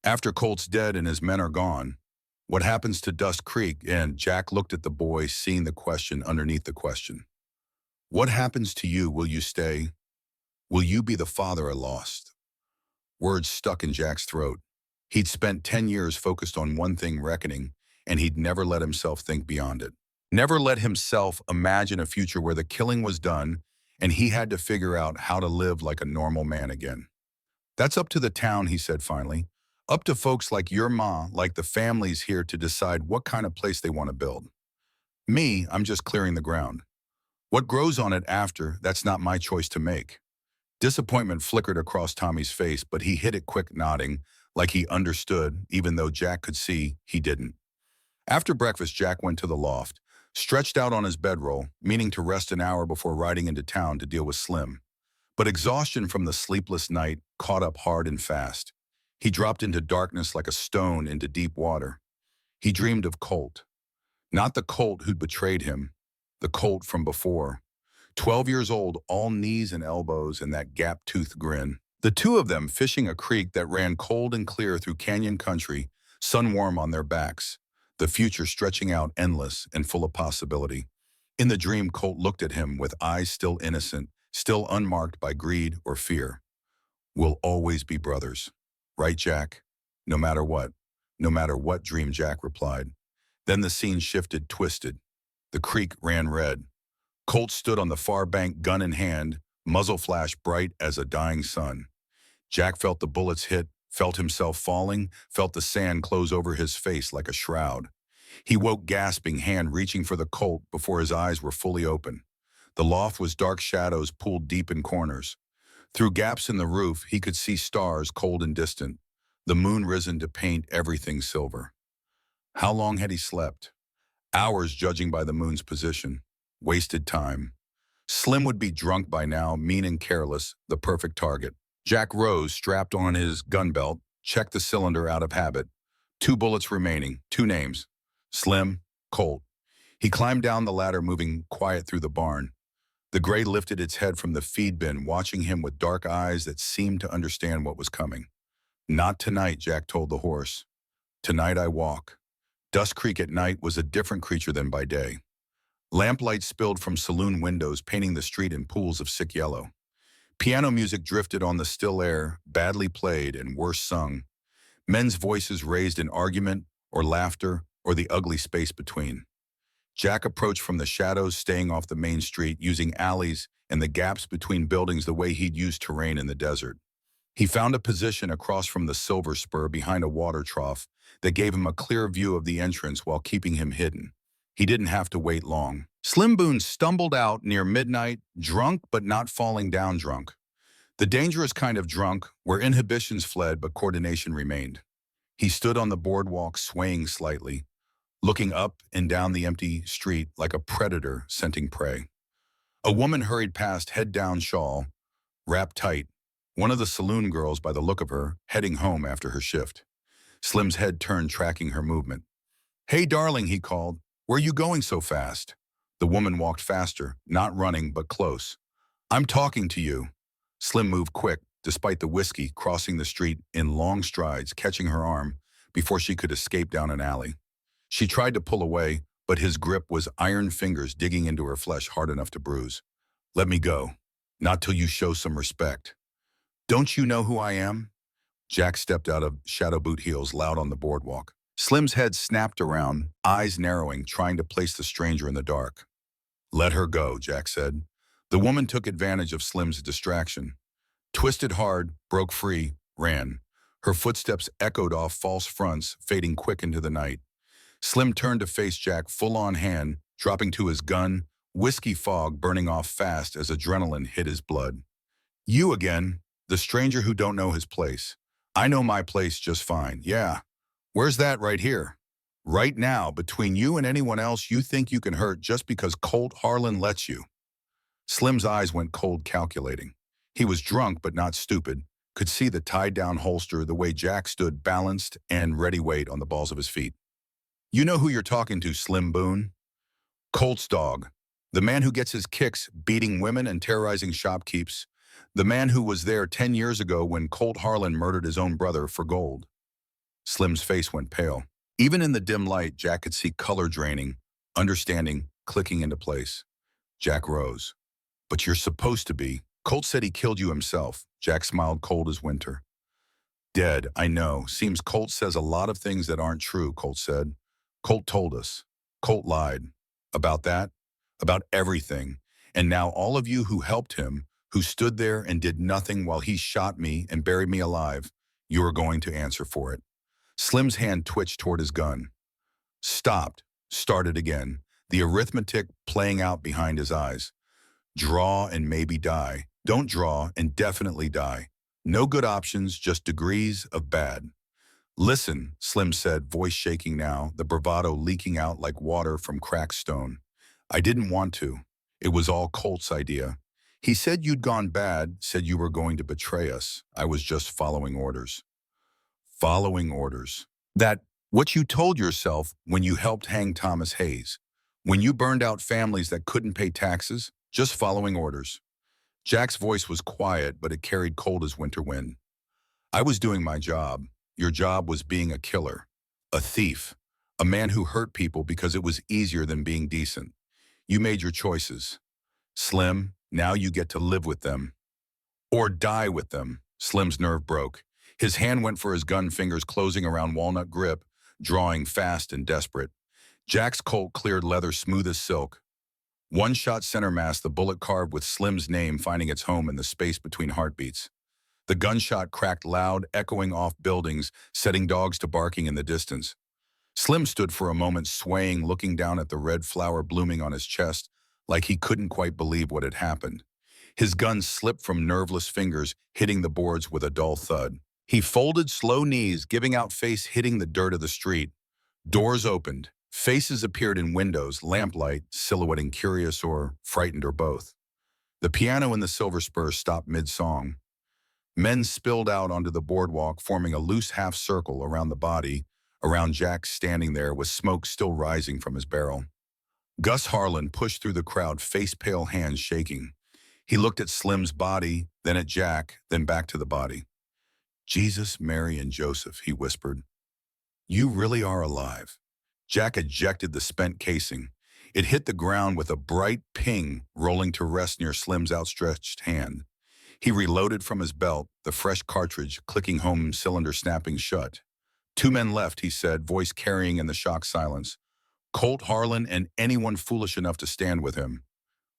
After Colt's dead and his men are gone, what happens to Dust Creek? And Jack looked at the boy, seeing the question underneath the question. What happens to you? Will you stay? Will you be the father I lost? Words stuck in Jack's throat. He'd spent 10 years focused on one thing, reckoning, and he'd never let himself think beyond it. Never let himself imagine a future where the killing was done and he had to figure out how to live like a normal man again. That's up to the town, he said finally. Up to folks like your ma, like the families here, to decide what kind of place they want to build. Me, I'm just clearing the ground. What grows on it after, that's not my choice to make. Disappointment flickered across Tommy's face, but he hid it quick, nodding, like he understood, even though Jack could see he didn't. After breakfast, Jack went to the loft, stretched out on his bedroll, meaning to rest an hour before riding into town to deal with Slim. But exhaustion from the sleepless night caught up hard and fast. He dropped into darkness like a stone into deep water. He dreamed of Colt. Not the Colt who'd betrayed him, the Colt from before. 12 years old, all knees and elbows and that gap-toothed grin. The two of them fishing a creek that ran cold and clear through canyon country, sun warm on their backs, the future stretching out endless and full of possibility. In the dream, Colt looked at him with eyes still innocent, still unmarked by greed or fear. We'll always be brothers. Right, Jack? No matter what. No matter what, dreamed Jack replied. Then the scene shifted, twisted. The creek ran red. Colt stood on the far bank, gun in hand, muzzle flash bright as a dying sun. Jack felt the bullets hit, felt himself falling, felt the sand close over his face like a shroud. He woke gasping, hand reaching for the Colt before his eyes were fully open. The loft was dark shadows pulled deep in corners. Through gaps in the roof, he could see stars cold and distant, the moon risen to paint everything silver. How long had he slept? Hours, judging by the moon's position. Wasted time. Slim would be drunk by now, mean and careless, the perfect target. Jack rose, strapped on his gun belt, checked the cylinder out of habit. 2 bullets remaining, 2 names. Slim, Colt. He climbed down the ladder, moving quiet through the barn. The gray lifted its head from the feed bin, watching him with dark eyes that seemed to understand what was coming. Not tonight, Jack told the horse. Tonight I walk. Dust Creek at night was a different creature than by day. Lamplight spilled from saloon windows, painting the street in pools of sick yellow. Piano music drifted on the still air, badly played and worse sung. Men's voices raised in argument or laughter or the ugly space between. Jack approached from the shadows, staying off the main street, using alleys and the gaps between buildings the way he'd used terrain in the desert. He found a position across from the silver spur behind a water trough that gave him a clear view of the entrance while keeping him hidden. He didn't have to wait long. Slim Boone stumbled out near midnight, drunk but not falling down drunk. The dangerous kind of drunk where inhibitions fled but coordination remained. He stood on the boardwalk swaying slightly, looking up and down the empty street like a predator scenting prey. A woman hurried past, head down, shawl wrapped tight, one of the saloon girls by the look of her, heading home after her shift. Slim's head turned, tracking her movement. "Hey, darling," he called. "Where you going so fast?" The woman walked faster, not running, but close. "I'm talking to you." Slim moved quick, despite the whiskey, crossing the street in long strides, catching her arm before she could escape down an alley. She tried to pull away, but his grip was iron fingers digging into her flesh hard enough to bruise. "Let me go. Not till you show some respect." "Don't you know who I am?" Jack stepped out of shadow boot heels loud on the boardwalk. Slim's head snapped around, eyes narrowing, trying to place the stranger in the dark. "Let her go," Jack said. The woman took advantage of Slim's distraction. Twisted hard, broke free, ran. Her footsteps echoed off false fronts, fading quick into the night. Slim turned to face Jack, full-on hand, dropping to his gun, whiskey fog burning off fast as adrenaline hit his blood. "You again, the stranger who don't know his place. I know my place just fine, yeah. Where's that? Right here. Right now, between you and anyone else you think you can hurt just because Colt Harlan lets you." Slim's eyes went cold, calculating. He was drunk but not stupid, could see the tied-down holster, the way Jack stood balanced and ready weight on the balls of his feet. "You know who you're talking to, Slim Boone? Colt's dog. The man who gets his kicks beating women and terrorizing shopkeepers. The man who was there 10 years ago when Colt Harlan murdered his own brother for gold." Slim's face went pale. Even in the dim light, Jack could see color draining, understanding clicking into place. Jack rose. "But you're supposed to be. Colt said he killed you himself." Jack smiled, cold as winter. "Dead, I know. Seems Colt says a lot of things that aren't true," Colt said. "Colt told us. Colt lied. About that? About everything. And now all of you who helped him, who stood there and did nothing while he shot me and buried me alive, you are going to answer for it." Slim's hand twitched toward his gun. Stopped, started again, the arithmetic playing out behind his eyes. Draw and maybe die. Don't draw and definitely die. No good options, just degrees of bad. "Listen," Slim said, voice shaking now, the bravado leaking out like water from cracked stone. "I didn't want to. It was all Colt's idea. He said you'd gone bad, said you were going to betray us. I was just following orders." Following orders. That what you told yourself when you helped hang Thomas Hayes. When you burned out families that couldn't pay taxes, just following orders. Jack's voice was quiet, but it carried cold as winter wind. "I was doing my job. Your job was being a killer. A thief. A man who hurt people because it was easier than being decent. You made your choices. Slim, now you get to live with them. Or die with them." Slim's nerve broke. His hand went for his gun, fingers closing around walnut grip, drawing fast and desperate. Jack's Colt cleared leather smooth as silk. One shot center mass, the bullet carved with Slim's name finding its home in the space between heartbeats. The gunshot cracked loud, echoing off buildings, setting dogs to barking in the distance. Slim stood for a moment swaying, looking down at the red flower blooming on his chest, like he couldn't quite believe what had happened. His gun slipped from nerveless fingers, hitting the boards with a dull thud. He folded slow knees, giving out face, hitting the dirt of the street. Doors opened. Faces appeared in windows, lamplight, silhouetting curious or frightened or both. The piano in the silver spur stopped mid-song. Men spilled out onto the boardwalk, forming a loose half circle around the body, around Jack standing there with smoke still rising from his barrel. Gus Harlan pushed through the crowd, face-pale, hands shaking. He looked at Slim's body, then at Jack, then back to the body. "Jesus, Mary, and Joseph," he whispered. "You really are alive." Jack ejected the spent casing. It hit the ground with a bright ping, rolling to rest near Slim's outstretched hand. He reloaded from his belt, the fresh cartridge clicking home, cylinder snapping shut. "Two men left," he said, voice carrying in the shocked silence. Colt, Harlan, and anyone foolish enough to stand with him.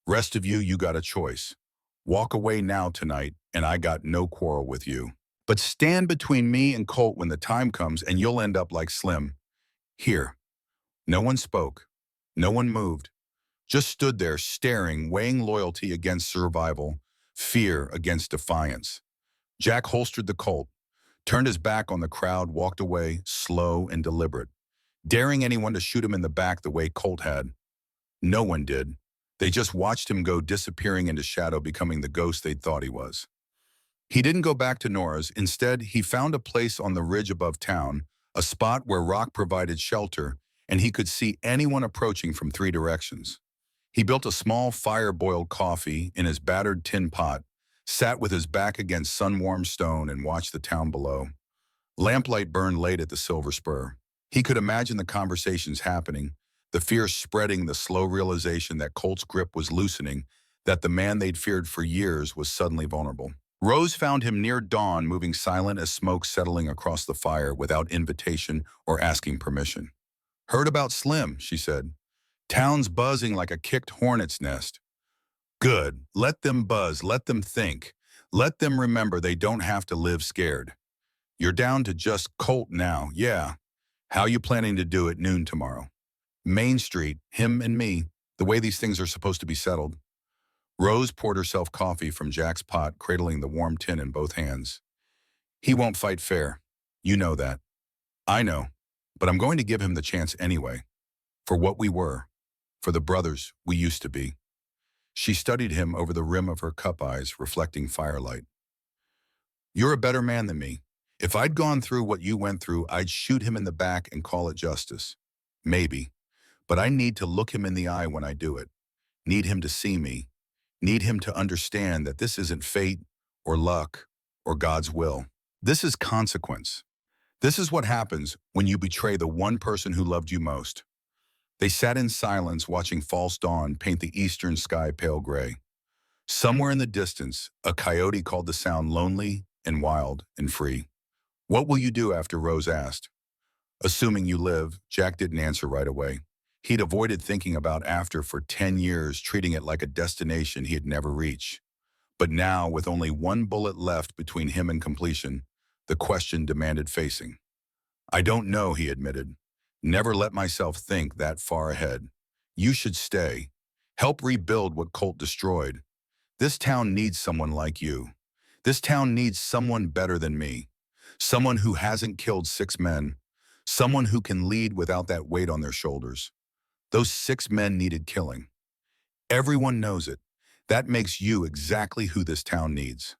Rest of you got a choice. Walk away now tonight, and I got no quarrel with you. But stand between me and Colt when the time comes, and you'll end up like Slim. Here. No one spoke. No one moved. Just stood there staring, weighing loyalty against survival, fear against defiance. Jack holstered the Colt, turned his back on the crowd, walked away, slow and deliberate, daring anyone to shoot him in the back the way Colt had. No one did. They just watched him go, disappearing into shadow, becoming the ghost they'd thought he was. He didn't go back to Nora's. Instead, he found a place on the ridge above town, a spot where rock provided shelter, and he could see anyone approaching from 3 directions. He built a small fire-boiled coffee in his battered tin pot, sat with his back against sun-warmed stone, and watched the town below. Lamplight burned late at the Silver Spur. He could imagine the conversations happening, the fear spreading, the slow realization that Colt's grip was loosening, that the man they'd feared for years was suddenly vulnerable. Rose found him near dawn, moving silent as smoke settling across the fire without invitation or asking permission. "Heard about Slim," she said. "Town's buzzing like a kicked hornet's nest." "Good. Let them buzz. Let them think. Let them remember they don't have to live scared. You're down to just Colt now, yeah. How you planning to do it noon tomorrow?" "Main Street, him and me, the way these things are supposed to be settled." Rose poured herself coffee from Jack's pot, cradling the warm tin in both hands. "He won't fight fair. You know that." "I know, but I'm going to give him the chance anyway. For what we were. For the brothers we used to be." She studied him over the rim of her cup eyes, reflecting firelight. "You're a better man than me. If I'd gone through what you went through, I'd shoot him in the back and call it justice. Maybe. But I need to look him in the eye when I do it. Need him to see me. Need him to understand that this isn't fate or luck or God's will. This is consequence. This is what happens when you betray the one person who loved you most." They sat in silence, watching false dawn paint the eastern sky pale gray. Somewhere in the distance, a coyote called the sound lonely and wild and free. "What will you do after?" Rose asked. "Assuming you live." Jack didn't answer right away. He'd avoided thinking about after for 10 years, treating it like a destination he'd never reach. But now, with only one bullet left between him and completion, the question demanded facing. "I don't know," he admitted. "Never let myself think that far ahead. You should stay. Help rebuild what Colt destroyed. This town needs someone like you. This town needs someone better than me. Someone who hasn't killed 6 men. Someone who can lead without that weight on their shoulders. Those 6 men needed killing. Everyone knows it. That makes you exactly who this town needs.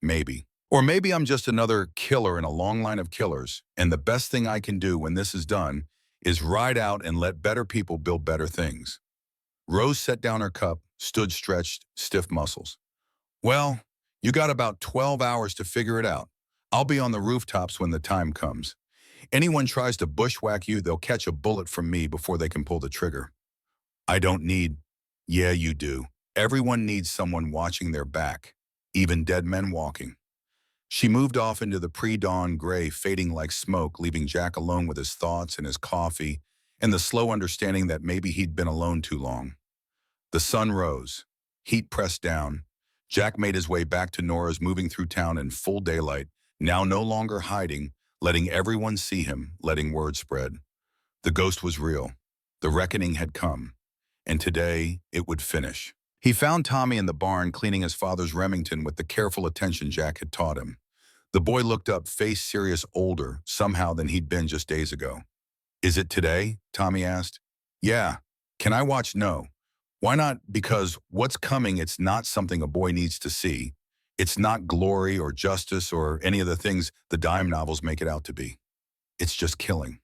Maybe. Or maybe I'm just another killer in a long line of killers, and the best thing I can do when this is done is ride out and let better people build better things." Rose set down her cup, stood stretched, stiff muscles. "Well, you got about 12 hours to figure it out. I'll be on the rooftops when the time comes. Anyone tries to bushwhack you, they'll catch a bullet from me before they can pull the trigger. I don't need..." "Yeah, you do. Everyone needs someone watching their back, even dead men walking." She moved off into the pre-dawn gray, fading like smoke, leaving Jack alone with his thoughts and his coffee, and the slow understanding that maybe he'd been alone too long. The sun rose. Heat pressed down. Jack made his way back to Nora's, moving through town in full daylight, now no longer hiding, letting everyone see him, letting word spread. The ghost was real. The reckoning had come. And today, it would finish. He found Tommy in the barn cleaning his father's Remington with the careful attention Jack had taught him. The boy looked up, face serious, older, somehow, than he'd been just days ago. "Is it today?" Tommy asked. "Yeah. Can I watch?" "No." "Why not?" "Because what's coming, it's not something a boy needs to see. It's not glory or justice or any of the things the dime novels make it out to be. It's just killing.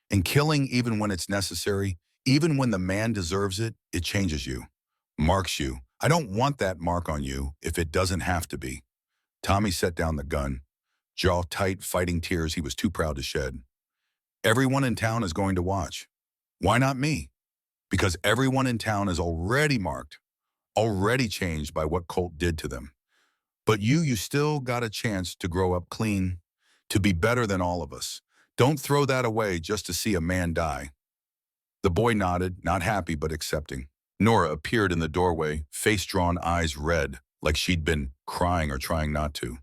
And killing, even when it's necessary, even when the man deserves it, it changes you. Marks you. I don't want that mark on you if it doesn't have to be." Tommy set down the gun, jaw tight, fighting tears he was too proud to shed. "Everyone in town is going to watch. Why not me? Because everyone in town is already marked, already changed by what Colt did to them. But you still got a chance to grow up clean, to be better than all of us. Don't throw that away just to see a man die." The boy nodded, not happy but accepting. Nora appeared in the doorway, face drawn, eyes red, like she'd been crying or trying not to.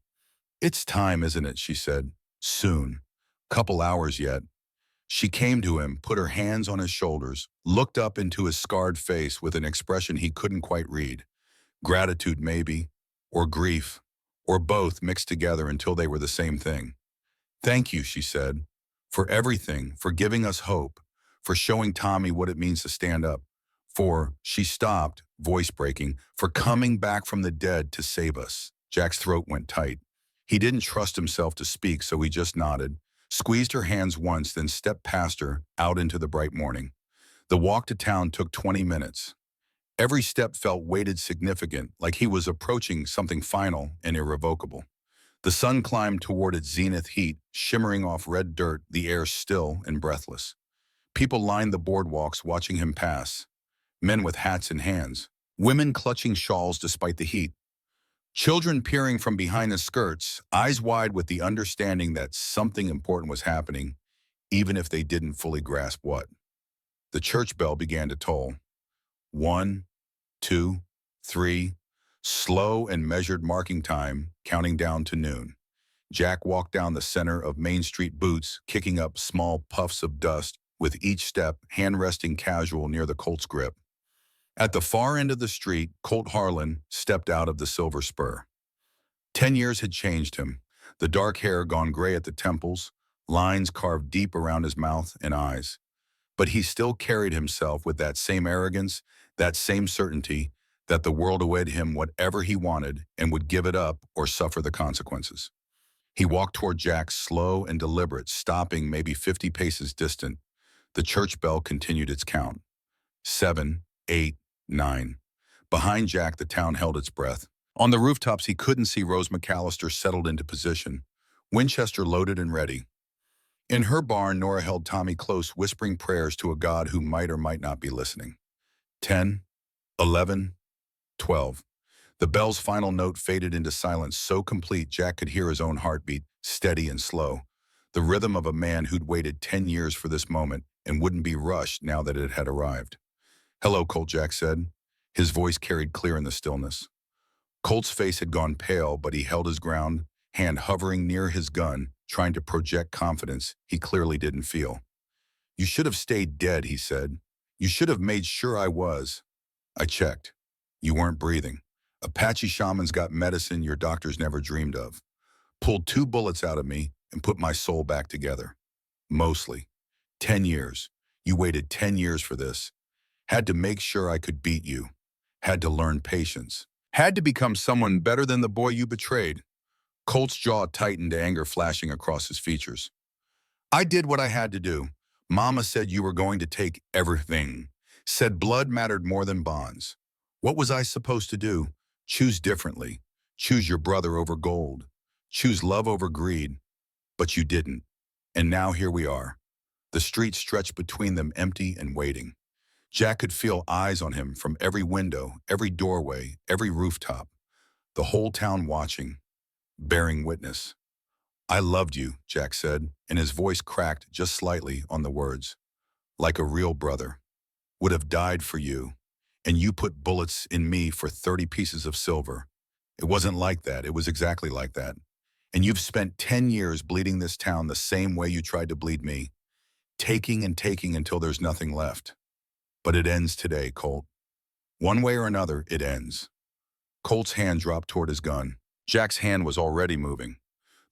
"It's time, isn't it?" she said. "Soon. Couple hours yet." She came to him, put her hands on his shoulders, looked up into his scarred face with an expression he couldn't quite read. Gratitude, maybe, or grief, or both mixed together until they were the same thing. "Thank you," she said, "for everything, for giving us hope, for showing Tommy what it means to stand up, she stopped, voice breaking, for coming back from the dead to save us." Jack's throat went tight. He didn't trust himself to speak, so he just nodded, squeezed her hands once, then stepped past her, out into the bright morning. The walk to town took 20 minutes. Every step felt weighted, significant, like he was approaching something final and irrevocable. The sun climbed toward its zenith heat, shimmering off red dirt, the air still and breathless. People lined the boardwalks watching him pass. Men with hats in hands, women clutching shawls despite the heat, children peering from behind the skirts, eyes wide with the understanding that something important was happening, even if they didn't fully grasp what. The church bell began to toll. 1, 2, 3, slow and measured marking time, counting down to noon. Jack walked down the center of Main Street, boots kicking up small puffs of dust, with each step hand resting casual near the Colt's grip. At the far end of the street, Colt Harlan stepped out of the Silver Spur. 10 years had changed him, the dark hair gone gray at the temples, lines carved deep around his mouth and eyes. But he still carried himself with that same arrogance, that same certainty that the world awaited him whatever he wanted and would give it up or suffer the consequences. He walked toward Jack, slow and deliberate, stopping maybe 50 paces distant. The church bell continued its count. 7, 8, 9. Behind Jack, the town held its breath. On the rooftops, he couldn't see Rose McAllister settled into position, Winchester loaded and ready. In her barn, Nora held Tommy close, whispering prayers to a God who might or might not be listening. 10, 11, 12. The bell's final note faded into silence so complete Jack could hear his own heartbeat, steady and slow. The rhythm of a man who'd waited 10 years for this moment and wouldn't be rushed now that it had arrived. "Hello, Colt," Jack said. His voice carried clear in the stillness. Colt's face had gone pale, but he held his ground, hand hovering near his gun, trying to project confidence he clearly didn't feel. "You should have stayed dead," he said. "You should have made sure I was." "I checked. You weren't breathing. Apache shamans got medicine your doctors never dreamed of. Pulled 2 bullets out of me and put my soul back together. Mostly. 10 years. You waited 10 years for this. Had to make sure I could beat you. Had to learn patience. Had to become someone better than the boy you betrayed." Colt's jaw tightened, anger flashing across his features. "I did what I had to do. Mama said you were going to take everything. Said blood mattered more than bonds. What was I supposed to do? Choose differently. Choose your brother over gold. Choose love over greed. But you didn't. And now here we are." The street stretched between them, empty and waiting. Jack could feel eyes on him from every window, every doorway, every rooftop. The whole town watching, bearing witness. "I loved you," Jack said, and his voice cracked just slightly on the words. "Like a real brother. Would have died for you. And you put bullets in me for 30 pieces of silver. It wasn't like that. It was exactly like that. And you've spent 10 years bleeding this town the same way you tried to bleed me. Taking and taking until there's nothing left. But it ends today, Colt. One way or another, it ends." Colt's hand dropped toward his gun. Jack's hand was already moving.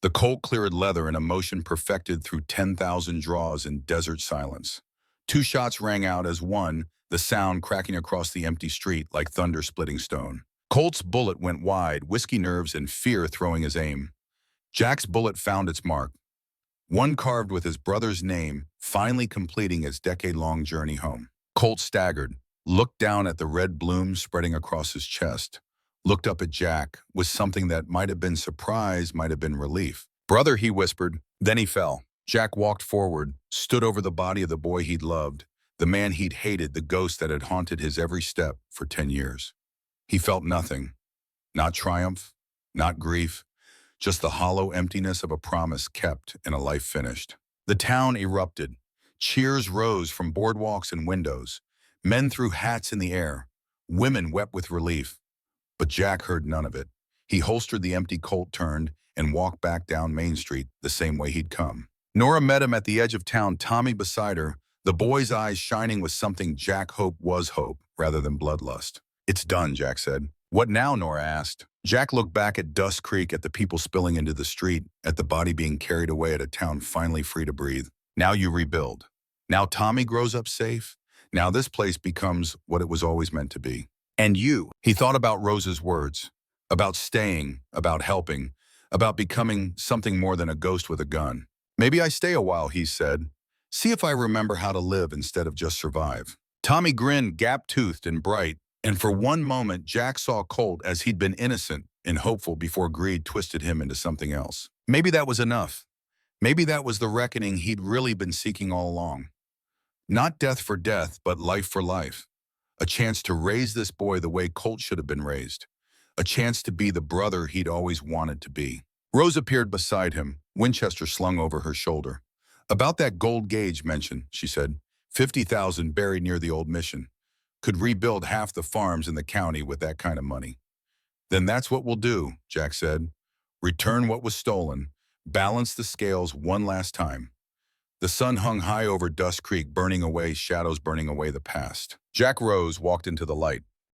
The Colt cleared leather in a motion perfected through 10,000 draws in desert silence. 2 shots rang out as one, the sound cracking across the empty street like thunder splitting stone. Colt's bullet went wide, whiskey nerves and fear throwing his aim. Jack's bullet found its mark. One carved with his brother's name, finally completing its decade-long journey home. Colt staggered, looked down at the red blooms spreading across his chest, looked up at Jack with something that might have been surprise, might have been relief. "Brother," he whispered. Then he fell. Jack walked forward, stood over the body of the boy he'd loved, the man he'd hated, the ghost that had haunted his every step for 10 years. He felt nothing. Not triumph, not grief, just the hollow emptiness of a promise kept and a life finished. The town erupted. Cheers rose from boardwalks and windows. Men threw hats in the air. Women wept with relief. But Jack heard none of it. He holstered the empty Colt, turned, and walked back down Main Street the same way he'd come. Nora met him at the edge of town, Tommy beside her, the boy's eyes shining with something Jack hoped was hope rather than bloodlust. "It's done," Jack said. "What now?" Nora asked. Jack looked back at Dust Creek, at the people spilling into the street, at the body being carried away, at a town finally free to breathe. "Now you rebuild. Now Tommy grows up safe. Now this place becomes what it was always meant to be. And you." He thought about Rose's words, about staying, about helping, about becoming something more than a ghost with a gun. "Maybe I stay a while," he said. "See if I remember how to live instead of just survive." Tommy grinned, gap-toothed and bright, and for one moment Jack saw Colt as he'd been, innocent and hopeful before greed twisted him into something else. Maybe that was enough. Maybe that was the reckoning he'd really been seeking all along. Not death for death, but life for life. A chance to raise this boy the way Colt should have been raised. A chance to be the brother he'd always wanted to be. Rose appeared beside him, Winchester slung over her shoulder. "About that gold gauge mentioned," she said. 50,000 buried near the old mission. Could rebuild half the farms in the county with that kind of money." "Then that's what we'll do," Jack said. "Return what was stolen. Balance the scales one last time." The sun hung high over Dust Creek, burning away shadows, burning away the past. Jack rose, walked into the light.